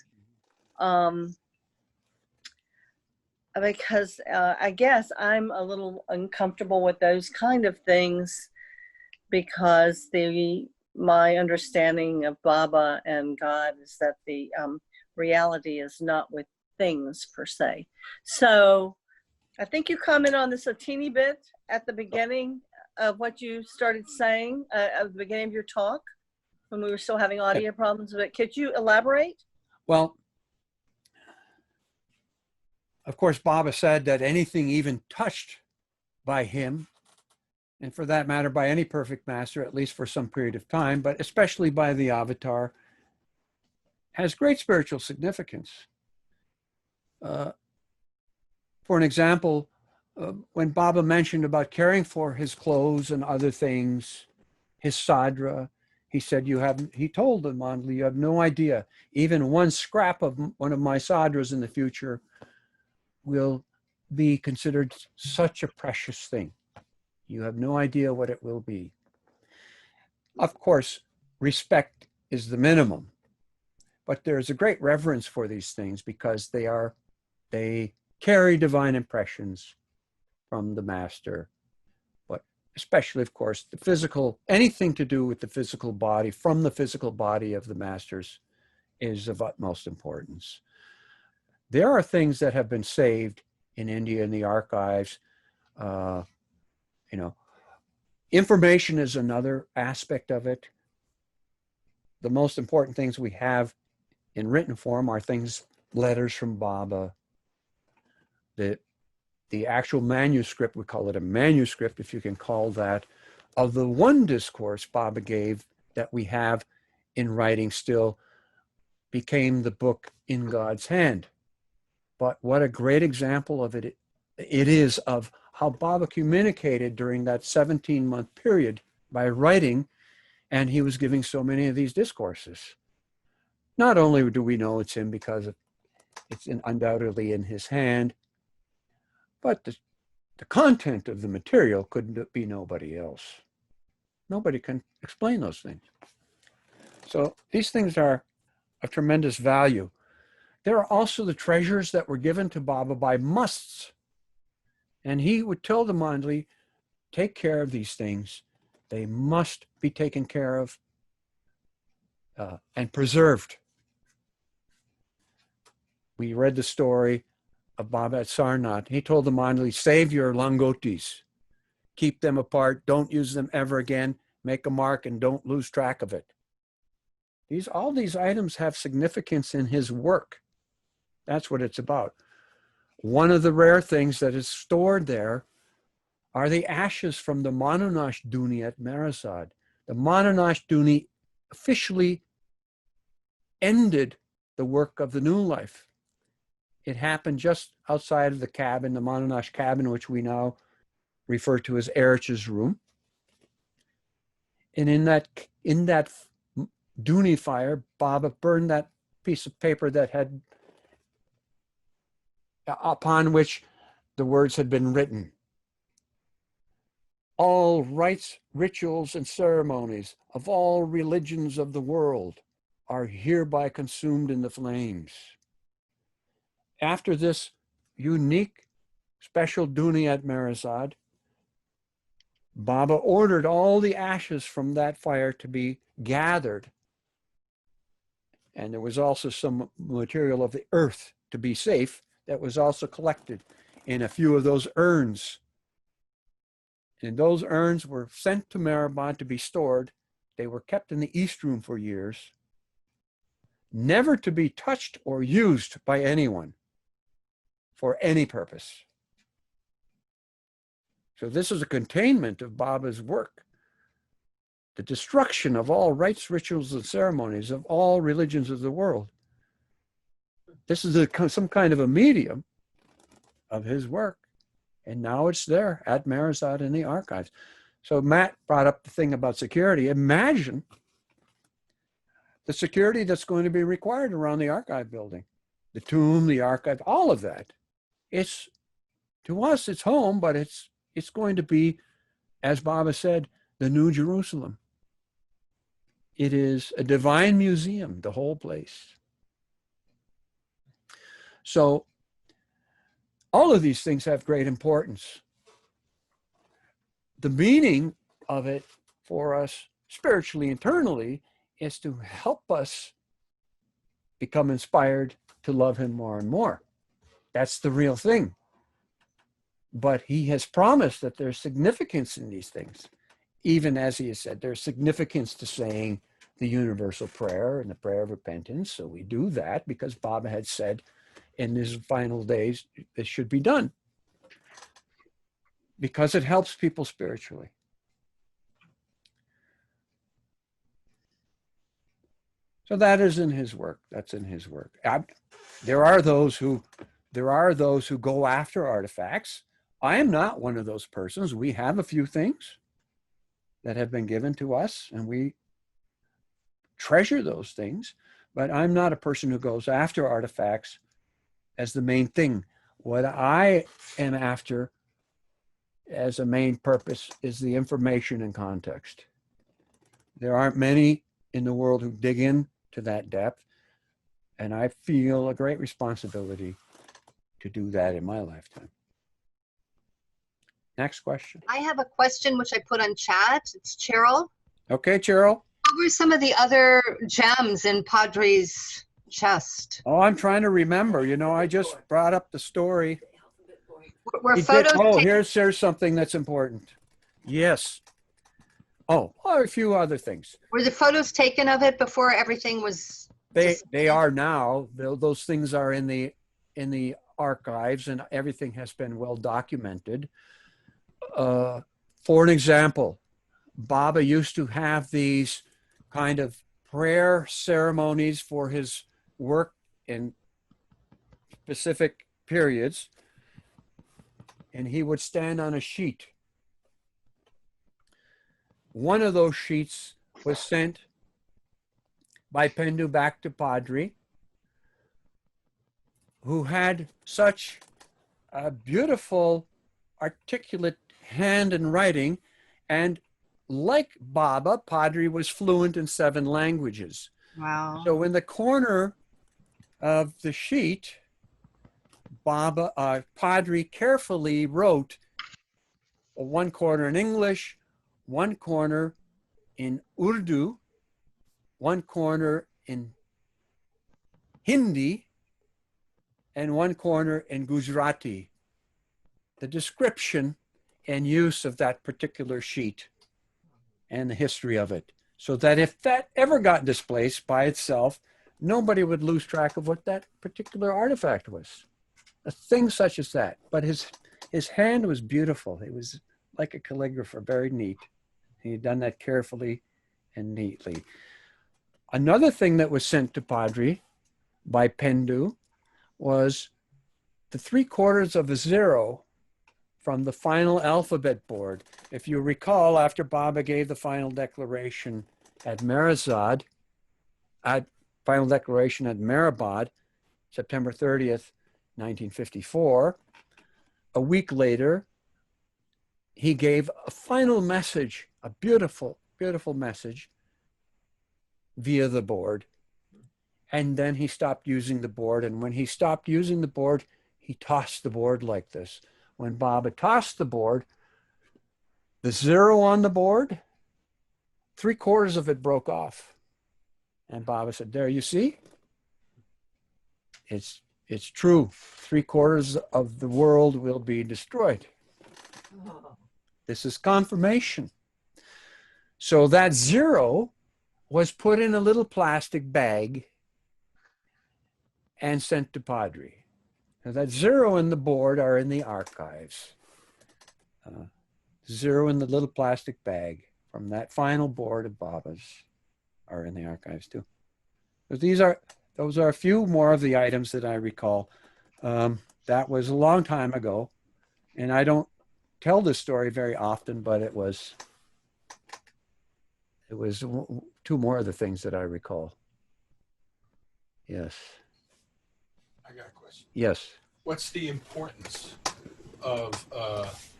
Because I guess I'm a little uncomfortable with those kind of things because my understanding of Baba and God is that the reality is not with things per se. So I think you comment on this a teeny bit at the beginning of what you started saying at the beginning of your talk when we were still having audio problems. But could you elaborate? Well, of course, Baba said that anything even touched by him, and for that matter, by any perfect master, at least for some period of time, but especially by the avatar, has great spiritual significance. For an example, when Baba mentioned about caring for his clothes and other things, his sadra, he said, he told the Mandali, you have no idea, even one scrap of one of my sadras in the future will be considered such a precious thing. You have no idea what it will be. Of course, respect is the minimum, but there's a great reverence for these things because they carry divine impressions from the master. But especially, of course, the physical, anything to do with the physical body, from the physical body of the masters, is of utmost importance. There are things that have been saved in India in the archives. Information is another aspect of it. The most important things we have in written form are things, letters from Baba, the actual manuscript, we call it a manuscript, if you can call that, of the one discourse Baba gave that we have in writing still, became the book In God's Hand. But what a great example of it is of how Baba communicated during that 17-month period by writing, and he was giving so many of these discourses. Not only do we know it's him because it's undoubtedly in his hand, but the content of the material couldn't be nobody else. Nobody can explain those things. So these things are of tremendous value. There are also the treasures that were given to Baba by musts. And he would tell the Mandali, take care of these things. They must be taken care of and preserved. We read the story of Baba at Sarnath. He told the Mandali, save your langotis. Keep them apart. Don't use them ever again. Make a mark and don't lose track of it. All these items have significance in his work. That's what it's about. One of the rare things that is stored there are the ashes from the Mananash Duni at Marisad. The Mananash Duni officially ended the work of the New Life. It happened just outside of the cabin, the Mananash cabin, which we now refer to as Erich's room. And in that Duni fire, Baba burned that piece of paper that had, upon which the words had been written. All rites, rituals, and ceremonies of all religions of the world are hereby consumed in the flames. After this unique special Duni at Marisad, Baba ordered all the ashes from that fire to be gathered. And there was also some material of the earth to be safe that was also collected in a few of those urns. And those urns were sent to Maribad to be stored. They were kept in the East Room for years, never to be touched or used by anyone for any purpose. So this is a containment of Baba's work. The destruction of all rites, rituals, and ceremonies of all religions of the world. This is some kind of a medium of his work. And now it's there at Marisad in the archives. So Matt brought up the thing about security. Imagine the security that's going to be required around the archive building. The tomb, the archive, all of that. It's, to us, it's home, but it's going to be, as Baba said, the New Jerusalem. It is a divine museum, the whole place. So all of these things have great importance. The meaning of it for us spiritually, internally, is to help us become inspired to love him more and more. That's the real thing. But he has promised that there's significance in these things. Even as he has said, there's significance to saying the universal prayer and the prayer of repentance. So we do that because Baba had said in his final days, this should be done. Because it helps people spiritually. So that is in his work. That's in his work. There are those who go after artifacts. I am not one of those persons. We have a few things that have been given to us, and we treasure those things, but I'm not a person who goes after artifacts as the main thing. What I am after as a main purpose is the information and context. There aren't many in the world who dig in to that depth, and I feel a great responsibility to do that in my lifetime. Next question. I have a question which I put on chat. It's Cheryl. Okay, Cheryl. What were some of the other gems in Padres' chest? Oh, I'm trying to remember. You know, I just brought up the story. Were He did- photos oh, taken? here's something that's important. Yes. Oh, a few other things. Were the photos taken of it before everything was? They are now. Those things are in the archives, and everything has been well documented. For an example, Baba used to have these kind of prayer ceremonies for his work in specific periods, and he would stand on a sheet. One of those sheets was sent by Pendu back to Padre, who had such a beautiful, articulate hand and writing, and like Baba, Padre was fluent in 7 languages. Wow. So in the corner of the sheet, Padre carefully wrote one corner in English, one corner in Urdu, one corner in Hindi, and one corner in Gujarati, the description and use of that particular sheet and the history of it, so that if that ever got displaced by itself, nobody would lose track of what that particular artifact was. A thing such as that. But his hand was beautiful. It was like a calligrapher, very neat. He had done that carefully and neatly. Another thing that was sent to Padre by Pendu was the 3/4 of a zero from the final alphabet board. If you recall, after Baba gave the final declaration at Mehrabad, September 30th, 1954, a week later, he gave a final message, a beautiful, beautiful message via the board. And then he stopped using the board. And when he stopped using the board, he tossed the board like this. When Baba tossed the board, the zero on the board, 3/4 of it broke off. And Baba said, there, you see? It's true. 3/4 of the world will be destroyed. This is confirmation. So that zero was put in a little plastic bag and sent to Padre. Now that zero and the board are in the archives. Zero in the little plastic bag from that final board of Baba's are in the archives too. But those are a few more of the items that I recall. That was a long time ago, and I don't tell this story very often, but it was 2 more of the things that I recall. Yes. I got a question. Yes. What's the importance of,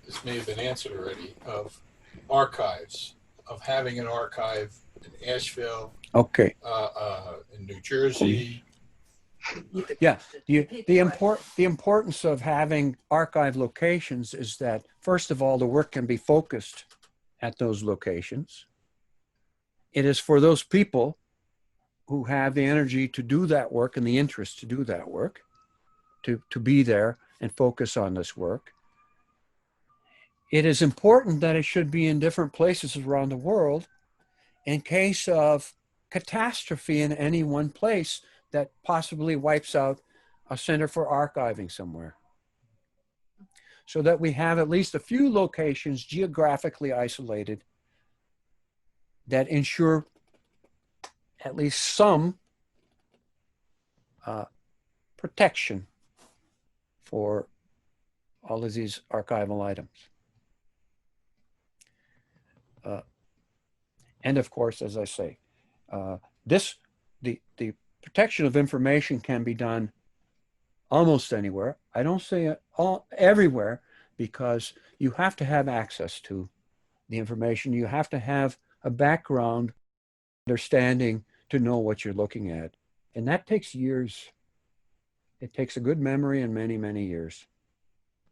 this may have been answered already, of archives, of having an archive in Asheville, Okay. in New Jersey? Yeah. The importance of having archive locations is that, first of all, the work can be focused at those locations. It is for those people who have the energy to do that work and the interest to do that work, to be there and focus on this work. It is important that it should be in different places around the world in case of catastrophe in any one place that possibly wipes out a center for archiving somewhere. So that we have at least a few locations geographically isolated that ensure at least some protection for all of these archival items. And of course, as I say, the protection of information can be done almost anywhere. I don't say everywhere, because you have to have access to the information. You have to have a background understanding to know what you're looking at. And that takes years. It takes a good memory and many, many years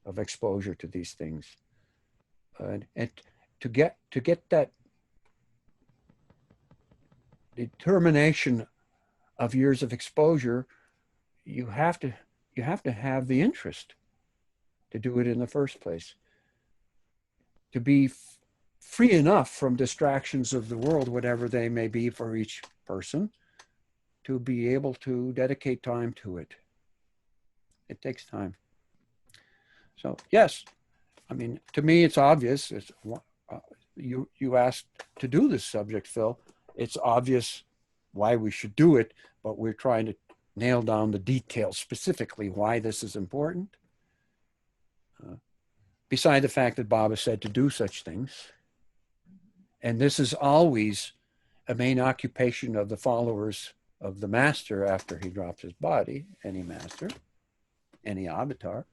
of exposure to these things. And to get that determination of years of exposure, you have to have the interest to do it in the first place. To be free enough from distractions of the world, whatever they may be for each person, to be able to dedicate time to it. It takes time. So yes, I mean, to me, it's obvious. You asked to do this subject, Phil. It's obvious why we should do it, but we're trying to nail down the details, specifically why this is important. Beside the fact that Baba said to do such things. And this is always a main occupation of the followers of the master after he drops his body, any master, any avatar,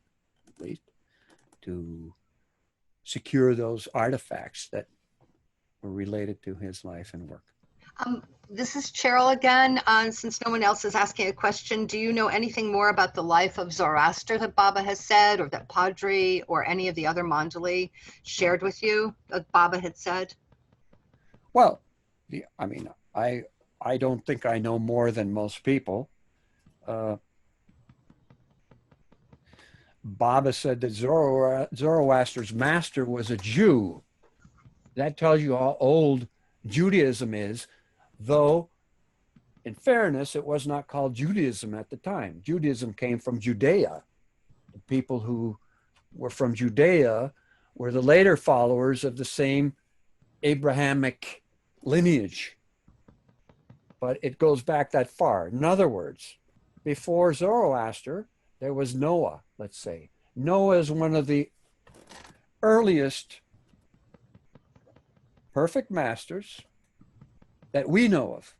at least, to secure those artifacts that were related to his life and work. This is Cheryl again. Since no one else is asking a question, do you know anything more about the life of Zoroaster that Baba has said, or that Padre or any of the other Mandali shared with you that Baba had said? Well, I mean, I don't think I know more than most people. Baba said that Zoroaster's master was a Jew. That tells you how old Judaism is, though, in fairness, it was not called Judaism at the time. Judaism came from Judea. The people who were from Judea were the later followers of the same Abrahamic lineage. But it goes back that far. In other words, before Zoroaster, there was Noah, let's say. Noah is one of the earliest perfect masters that we know of.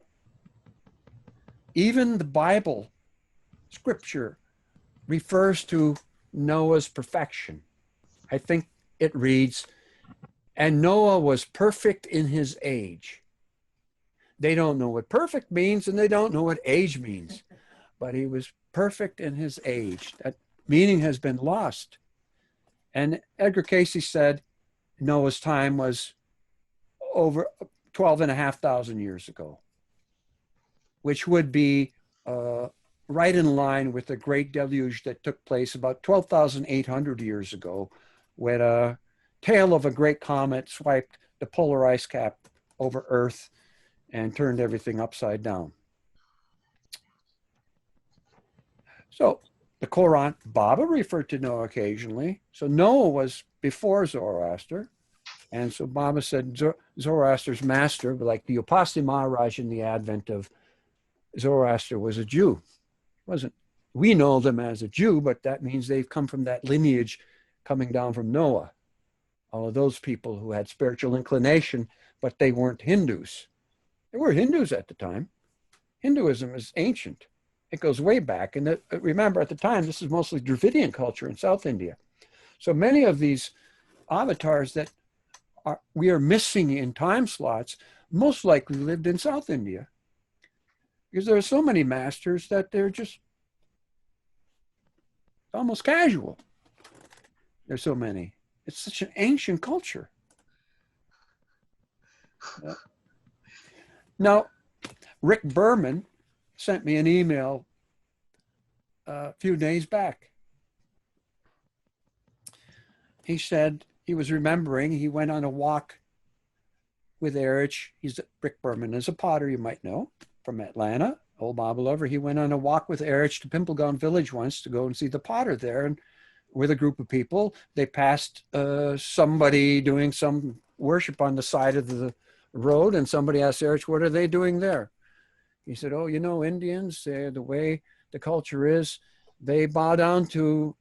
Even the Bible scripture refers to Noah's perfection. I think it reads, and Noah was perfect in his age. They don't know what perfect means, and they don't know what age means, but he was perfect in his age. That meaning has been lost. And Edgar Casey said Noah's time was over 12,500 years ago, which would be right in line with the great deluge that took place about 12,800 years ago, when a tail of a great comet swiped the polar ice cap over Earth and turned everything upside down. So the Quran, Baba referred to Noah occasionally. So Noah was before Zoroaster. And so Baba said Zoroaster's master, like the Upasni Maharaj in the advent of Zoroaster, was a Jew. Wasn't, we know them as a Jew, but that means they've come from that lineage coming down from Noah. All of those people who had spiritual inclination, but they weren't Hindus. They were Hindus at the time. Hinduism is ancient. It goes way back. And remember, at the time, this is mostly Dravidian culture in South India. So many of these avatars that we are missing in time slots most likely lived in South India, because there are so many masters that they're just almost casual. There's so many. It's such an ancient culture. Now, Rick Berman sent me an email a few days back. He said he was remembering he went on a walk with Erich. Rick Berman is a potter you might know from Atlanta, old Baba lover. He went on a walk with Erich to Pimplegon Village once to go and see the potter there. And with a group of people, they passed somebody doing some worship on the side of the road, and somebody asked Erich, what are they doing there? He said, oh, you know, Indians, the way the culture is, they bow down to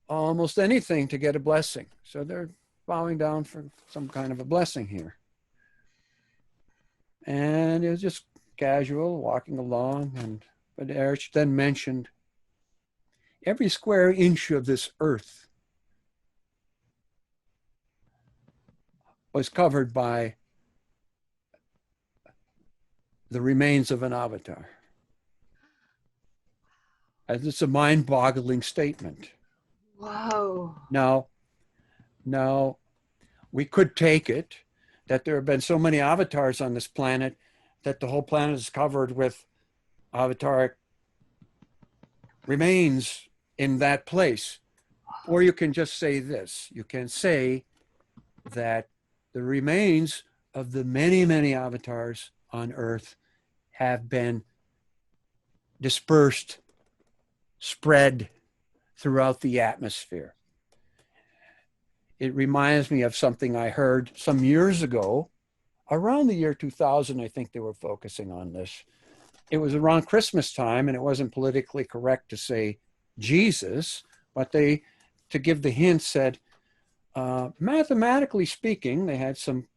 almost anything to get a blessing. So they're bowing down for some kind of a blessing here. And it was just casual, walking along. But Erich then mentioned every square inch of this earth was covered by the remains of an avatar. It's a mind-boggling statement. Whoa. Now, we could take it that there have been so many avatars on this planet that the whole planet is covered with avataric remains in that place. Or you can just say this. You can say that the remains of the many, many avatars on Earth have been dispersed, spread throughout the atmosphere. It reminds me of something I heard some years ago, around the year 2000, I think they were focusing on this. It was around Christmas time, and it wasn't politically correct to say Jesus, but they, to give the hint, said, mathematically speaking, they had some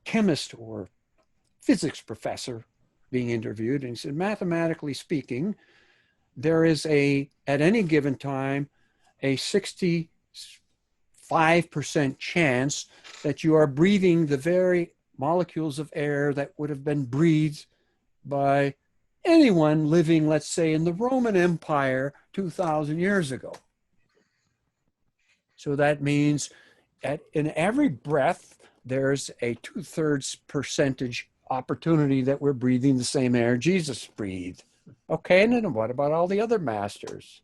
chemist or physics professor being interviewed, and he said, mathematically speaking, there is at any given time, a 65% chance that you are breathing the very molecules of air that would have been breathed by anyone living, let's say, in the Roman Empire 2,000 years ago. So that means in every breath, there's a 2/3 percentage opportunity that we're breathing the same air Jesus breathed. Okay, and then what about all the other masters?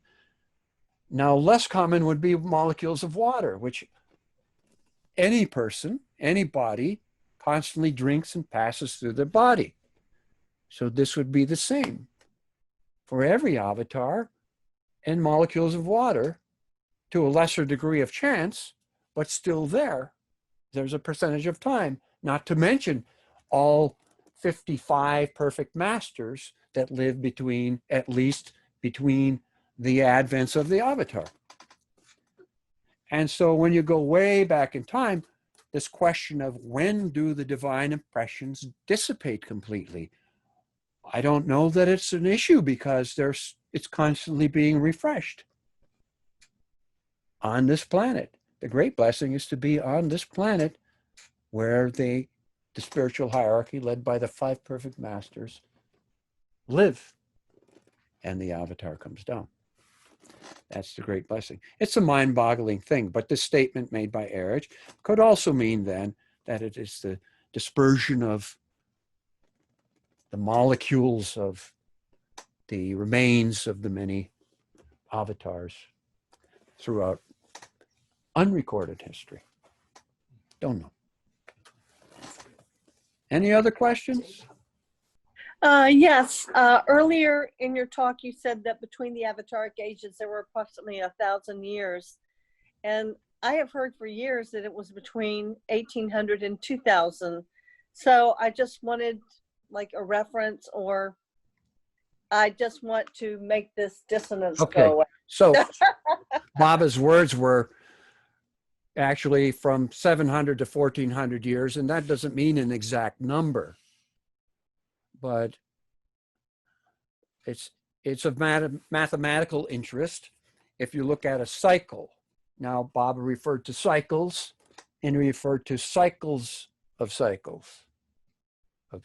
Now, less common would be molecules of water, which any person, any body, constantly drinks and passes through their body. So this would be the same for every avatar, and molecules of water, to a lesser degree of chance, but still there. There's a percentage of time, not to mention all 55 perfect masters that live between, at least between the advents of the avatar. And so when you go way back in time, this question of when do the divine impressions dissipate completely? I don't know that it's an issue, because it's constantly being refreshed on this planet. The great blessing is to be on this planet where the spiritual hierarchy led by the 5 perfect masters live, and the avatar comes down. That's the great blessing. It's a mind-boggling thing, but this statement made by Erich could also mean then that it is the dispersion of the molecules of the remains of the many avatars throughout unrecorded history. Don't know. Any other questions? Yes. Earlier in your talk, you said that between the avataric ages, there were approximately 1,000 years. And I have heard for years that it was between 1800 and 2000. So I just wanted like a reference, or I just want to make this dissonance go away. So Baba's words were actually from 700 to 1400 years, and that doesn't mean an exact number, but it's of mathematical interest if you look at a cycle. Now, Baba referred to cycles, and he referred to cycles of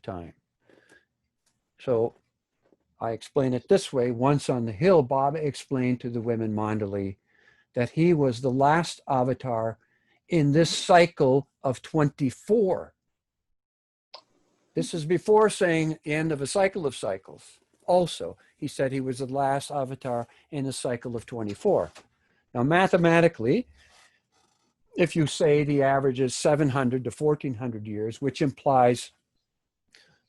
time. So I explain it this way. Once on the hill, Baba explained to the women mandali that he was the last avatar in this cycle of 24. This is before saying the end of a cycle of cycles. Also, he said he was the last avatar in the cycle of 24. Now, mathematically, if you say the average is 700 to 1400 years, which implies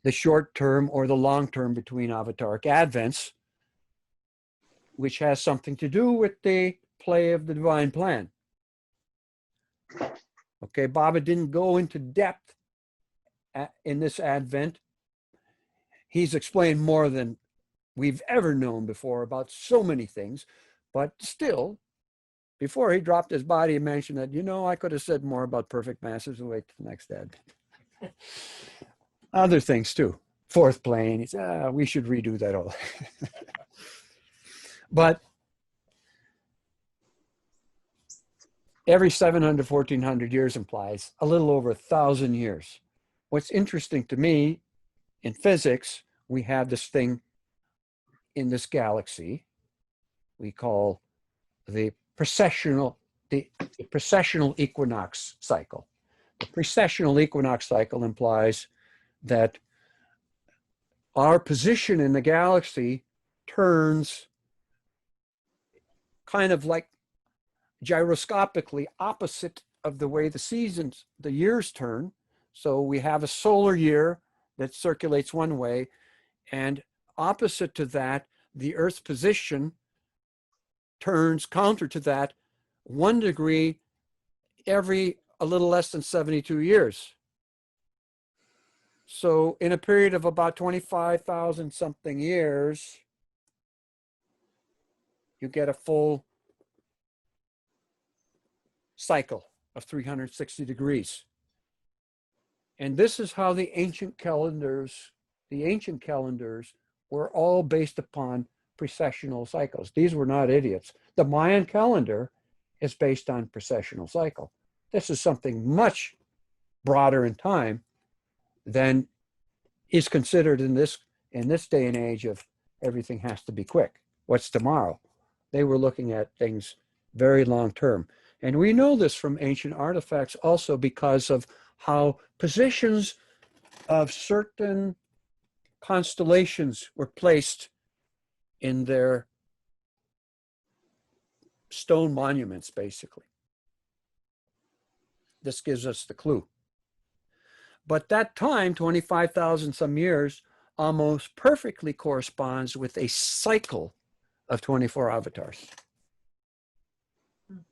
the short term or the long term between avataric advents, which has something to do with the play of the divine plan. Okay, Baba didn't go into depth in this advent. He's explained more than we've ever known before about so many things, but still, before he dropped his body, he mentioned that, I could have said more about perfect masters and wait to the next advent. Other things too. 4th plane, he said, we should redo that all. But every 700, 1400 years implies a little over 1,000 years. What's interesting to me, in physics, we have this thing in this galaxy we call the precessional the precessional equinox cycle. The precessional equinox cycle implies that our position in the galaxy turns kind of like gyroscopically opposite of the way the years turn. So we have a solar year that circulates one way, and opposite to that, the Earth's position turns counter to that 1 degree every a little less than 72 years. So in a period of about 25,000 something years, you get a full cycle of 360 degrees. And this is how the ancient calendars were all based upon precessional cycles. These were not idiots. The Mayan calendar is based on precessional cycle. This is something much broader in time than is considered in this day and age of everything has to be quick. What's tomorrow? They were looking at things very long term. And we know this from ancient artifacts also because of how positions of certain constellations were placed in their stone monuments, basically. This gives us the clue. But that time, 25,000 some years, almost perfectly corresponds with a cycle of 24 avatars.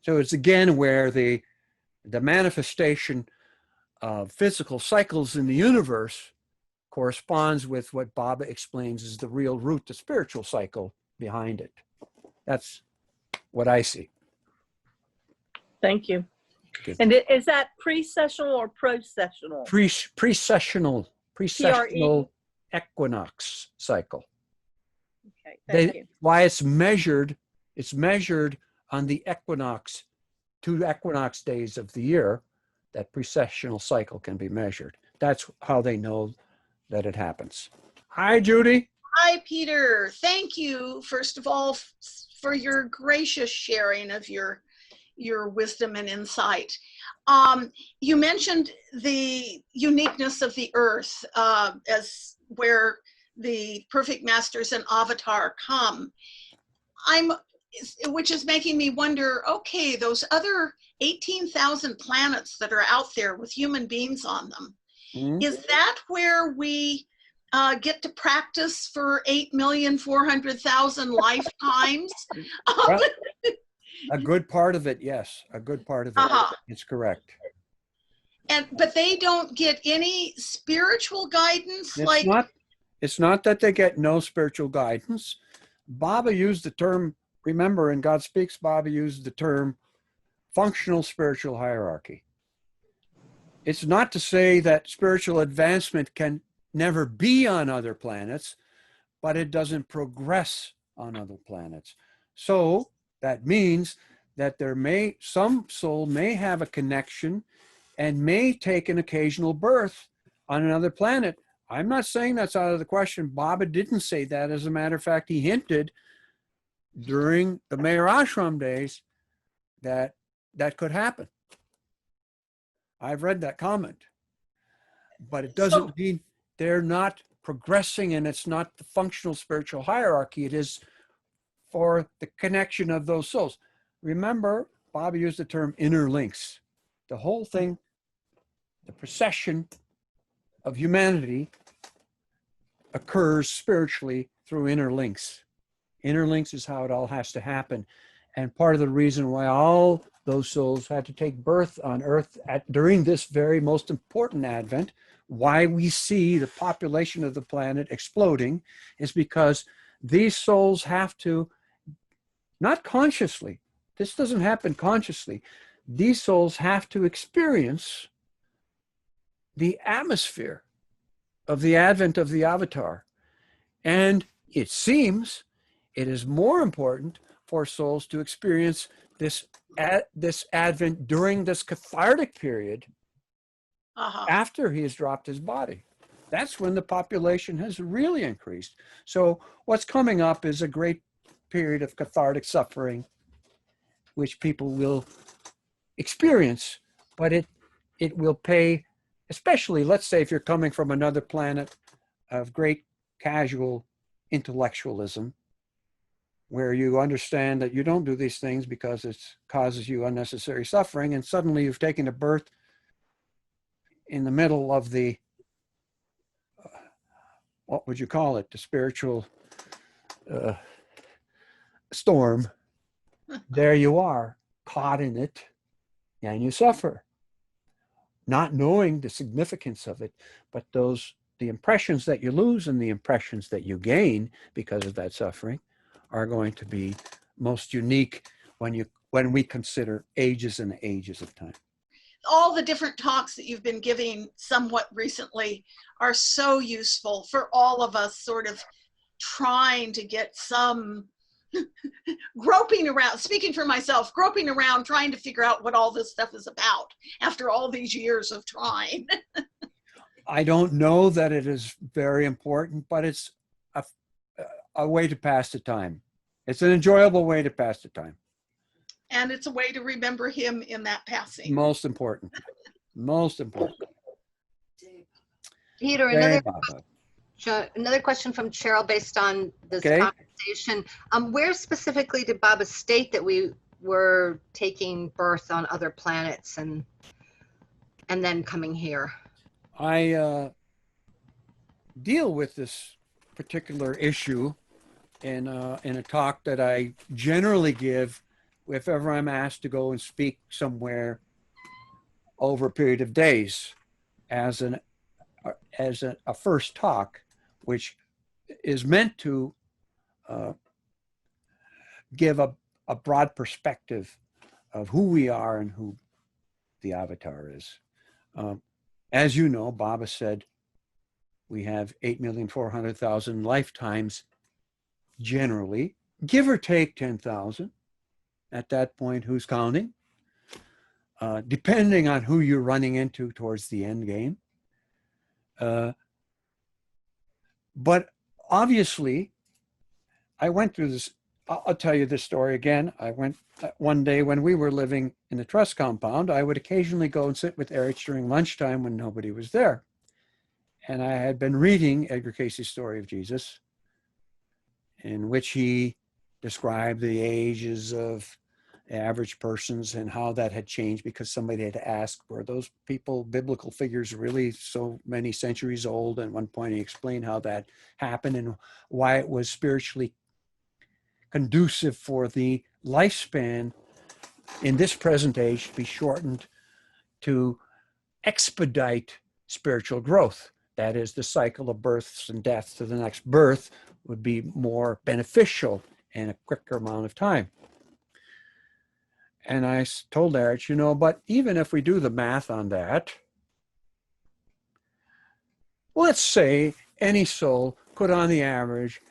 So it's again where the manifestation of physical cycles in the universe corresponds with what Baba explains is the real root, the spiritual cycle behind it. That's what I see. Thank you. Good. And is that precessional or processional? Precessional equinox cycle. Okay, thank you. Why it's measured on the equinox, 2 equinox days of the year, that precessional cycle can be measured. That's how they know that it happens. Hi, Judy. Hi, Peter. Thank you, first of all, for your gracious sharing of your wisdom and insight. You mentioned the uniqueness of the earth as where the perfect masters and avatar come. Which is making me wonder, okay, those other 18,000 planets that are out there with human beings on them, is that where we get to practice for 8,400,000 lifetimes? Well, a good part of it, yes. A good part of it. It's correct. But they don't get any spiritual guidance? It's not that they get no spiritual guidance. Baba used the term, remember, in God Speaks, Baba used the term functional spiritual hierarchy. It's not to say that spiritual advancement can never be on other planets, but it doesn't progress on other planets. So that means that some soul may have a connection and may take an occasional birth on another planet. I'm not saying that's out of the question. Baba didn't say that. As a matter of fact, he hinted during the Mayor Ashram days that could happen. I've read that comment. But it doesn't mean they're not progressing, and it's not the functional spiritual hierarchy. It is for the connection of those souls. Remember, Baba used the term inner links. The whole thing, the procession of humanity occurs spiritually through inner links. Inner links is how it all has to happen. And part of the reason why all those souls had to take birth on Earth during this very most important advent, why we see the population of the planet exploding, is because these souls have to, not consciously, this doesn't happen consciously, these souls have to experience the atmosphere of the advent of the avatar. And it seems it is more important for souls to experience this advent during this cathartic period after he has dropped his body. That's when the population has really increased. So what's coming up is a great period of cathartic suffering, which people will experience, but it will pay, especially, let's say, if you're coming from another planet of great casual intellectualism, where you understand that you don't do these things because it causes you unnecessary suffering, and suddenly you've taken a birth in the middle of the, what would you call it, the spiritual storm. There you are, caught in it, and you suffer, not knowing the significance of it, but the impressions that you lose and the impressions that you gain because of that suffering are going to be most unique when we consider ages and ages of time. All the different talks that you've been giving somewhat recently are so useful for all of us sort of trying to get some groping around, speaking for myself, groping around, trying to figure out what all this stuff is about after all these years of trying. I don't know that it is very important, but it's a way to pass the time. It's an enjoyable way to pass the time. And it's a way to remember him in that passing. Most important. Most important. Peter, another question from Cheryl based on this conversation. Where specifically did Baba state that we were taking birth on other planets and then coming here? I deal with this particular issue in a talk that I generally give if ever I'm asked to go and speak somewhere over a period of days as a first talk, which is meant to give a broad perspective of who we are and who the avatar is. As you know, Baba said we have 8,400,000 lifetimes generally, give or take 10,000. At that point, who's counting? Depending on who you're running into towards the end game. But obviously, I went through this. I'll tell you this story again. I went one day when we were living in the trust compound. I would occasionally go and sit with Eric during lunchtime when nobody was there. And I had been reading Edgar Cayce's Story of Jesus, in which he described the ages of average persons and how that had changed because somebody had asked, were those people, biblical figures, really so many centuries old? And at one point he explained how that happened and why it was spiritually conducive for the lifespan in this present age to be shortened to expedite spiritual growth. That is, the cycle of births and deaths to the next birth would be more beneficial in a quicker amount of time. And I told Eric, but even if we do the math on that, let's say any soul could, on the average,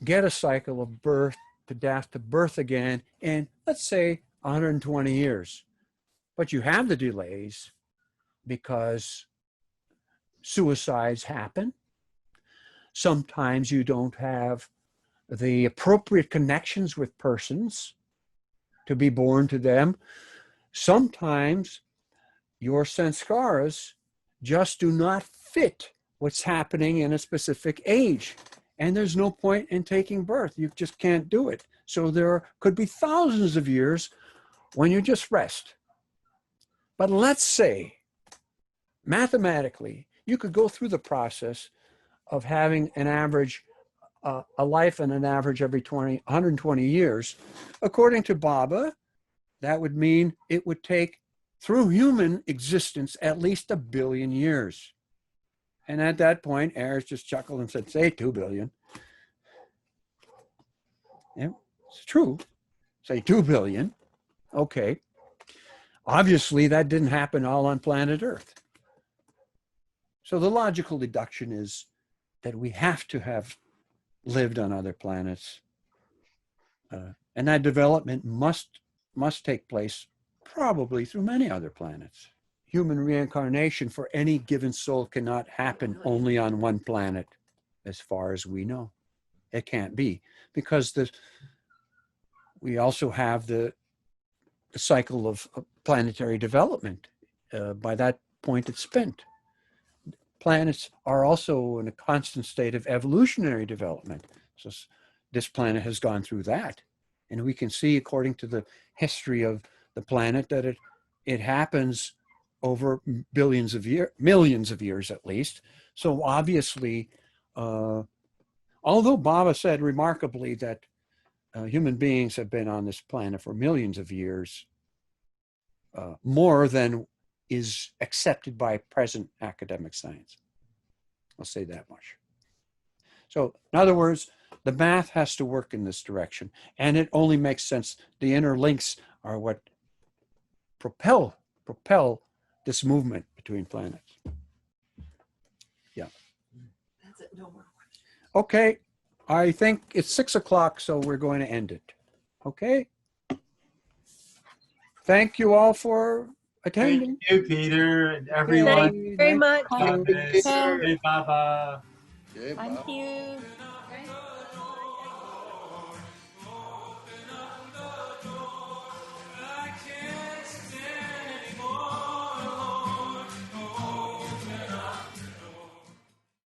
get a cycle of birth to death to birth again in, let's say, 120 years. But you have the delays because suicides happen. Sometimes you don't have the appropriate connections with persons to be born to them. Sometimes your sanskaras just do not fit what's happening in a specific age. And there's no point in taking birth. You just can't do it. So there could be thousands of years when you just rest. But let's say, mathematically, you could go through the process of having an average, a life and an average every 120 years. According to Baba, that would mean it would take, through human existence, at least 1 billion years. And at that point, Ayers just chuckled and said, say 2 billion. Yeah, it's true. Say 2 billion. Okay. Obviously, that didn't happen all on planet Earth. So the logical deduction is that we have to have lived on other planets. And that development must take place probably through many other planets. Human reincarnation for any given soul cannot happen only on one planet, as far as we know. It can't be, because we also have the the cycle of planetary development. By that point, it's spent. Planets are also in a constant state of evolutionary development. So this planet has gone through that. And we can see, according to the history of the planet, that it happens over millions of years at least. So obviously, although Baba said remarkably that human beings have been on this planet for millions of years, more than is accepted by present academic science. I'll say that much. So in other words, the math has to work in this direction, and it only makes sense. The inner links are what propel this movement between planets. Yeah. That's it. No more questions. Okay, I think it's 6 o'clock, so we're going to end it. Okay? Thank you all for attending. Thank you, Peter, and everyone. Thank you very much. Thomas, hey, Baba. Okay, Thank Bob. you.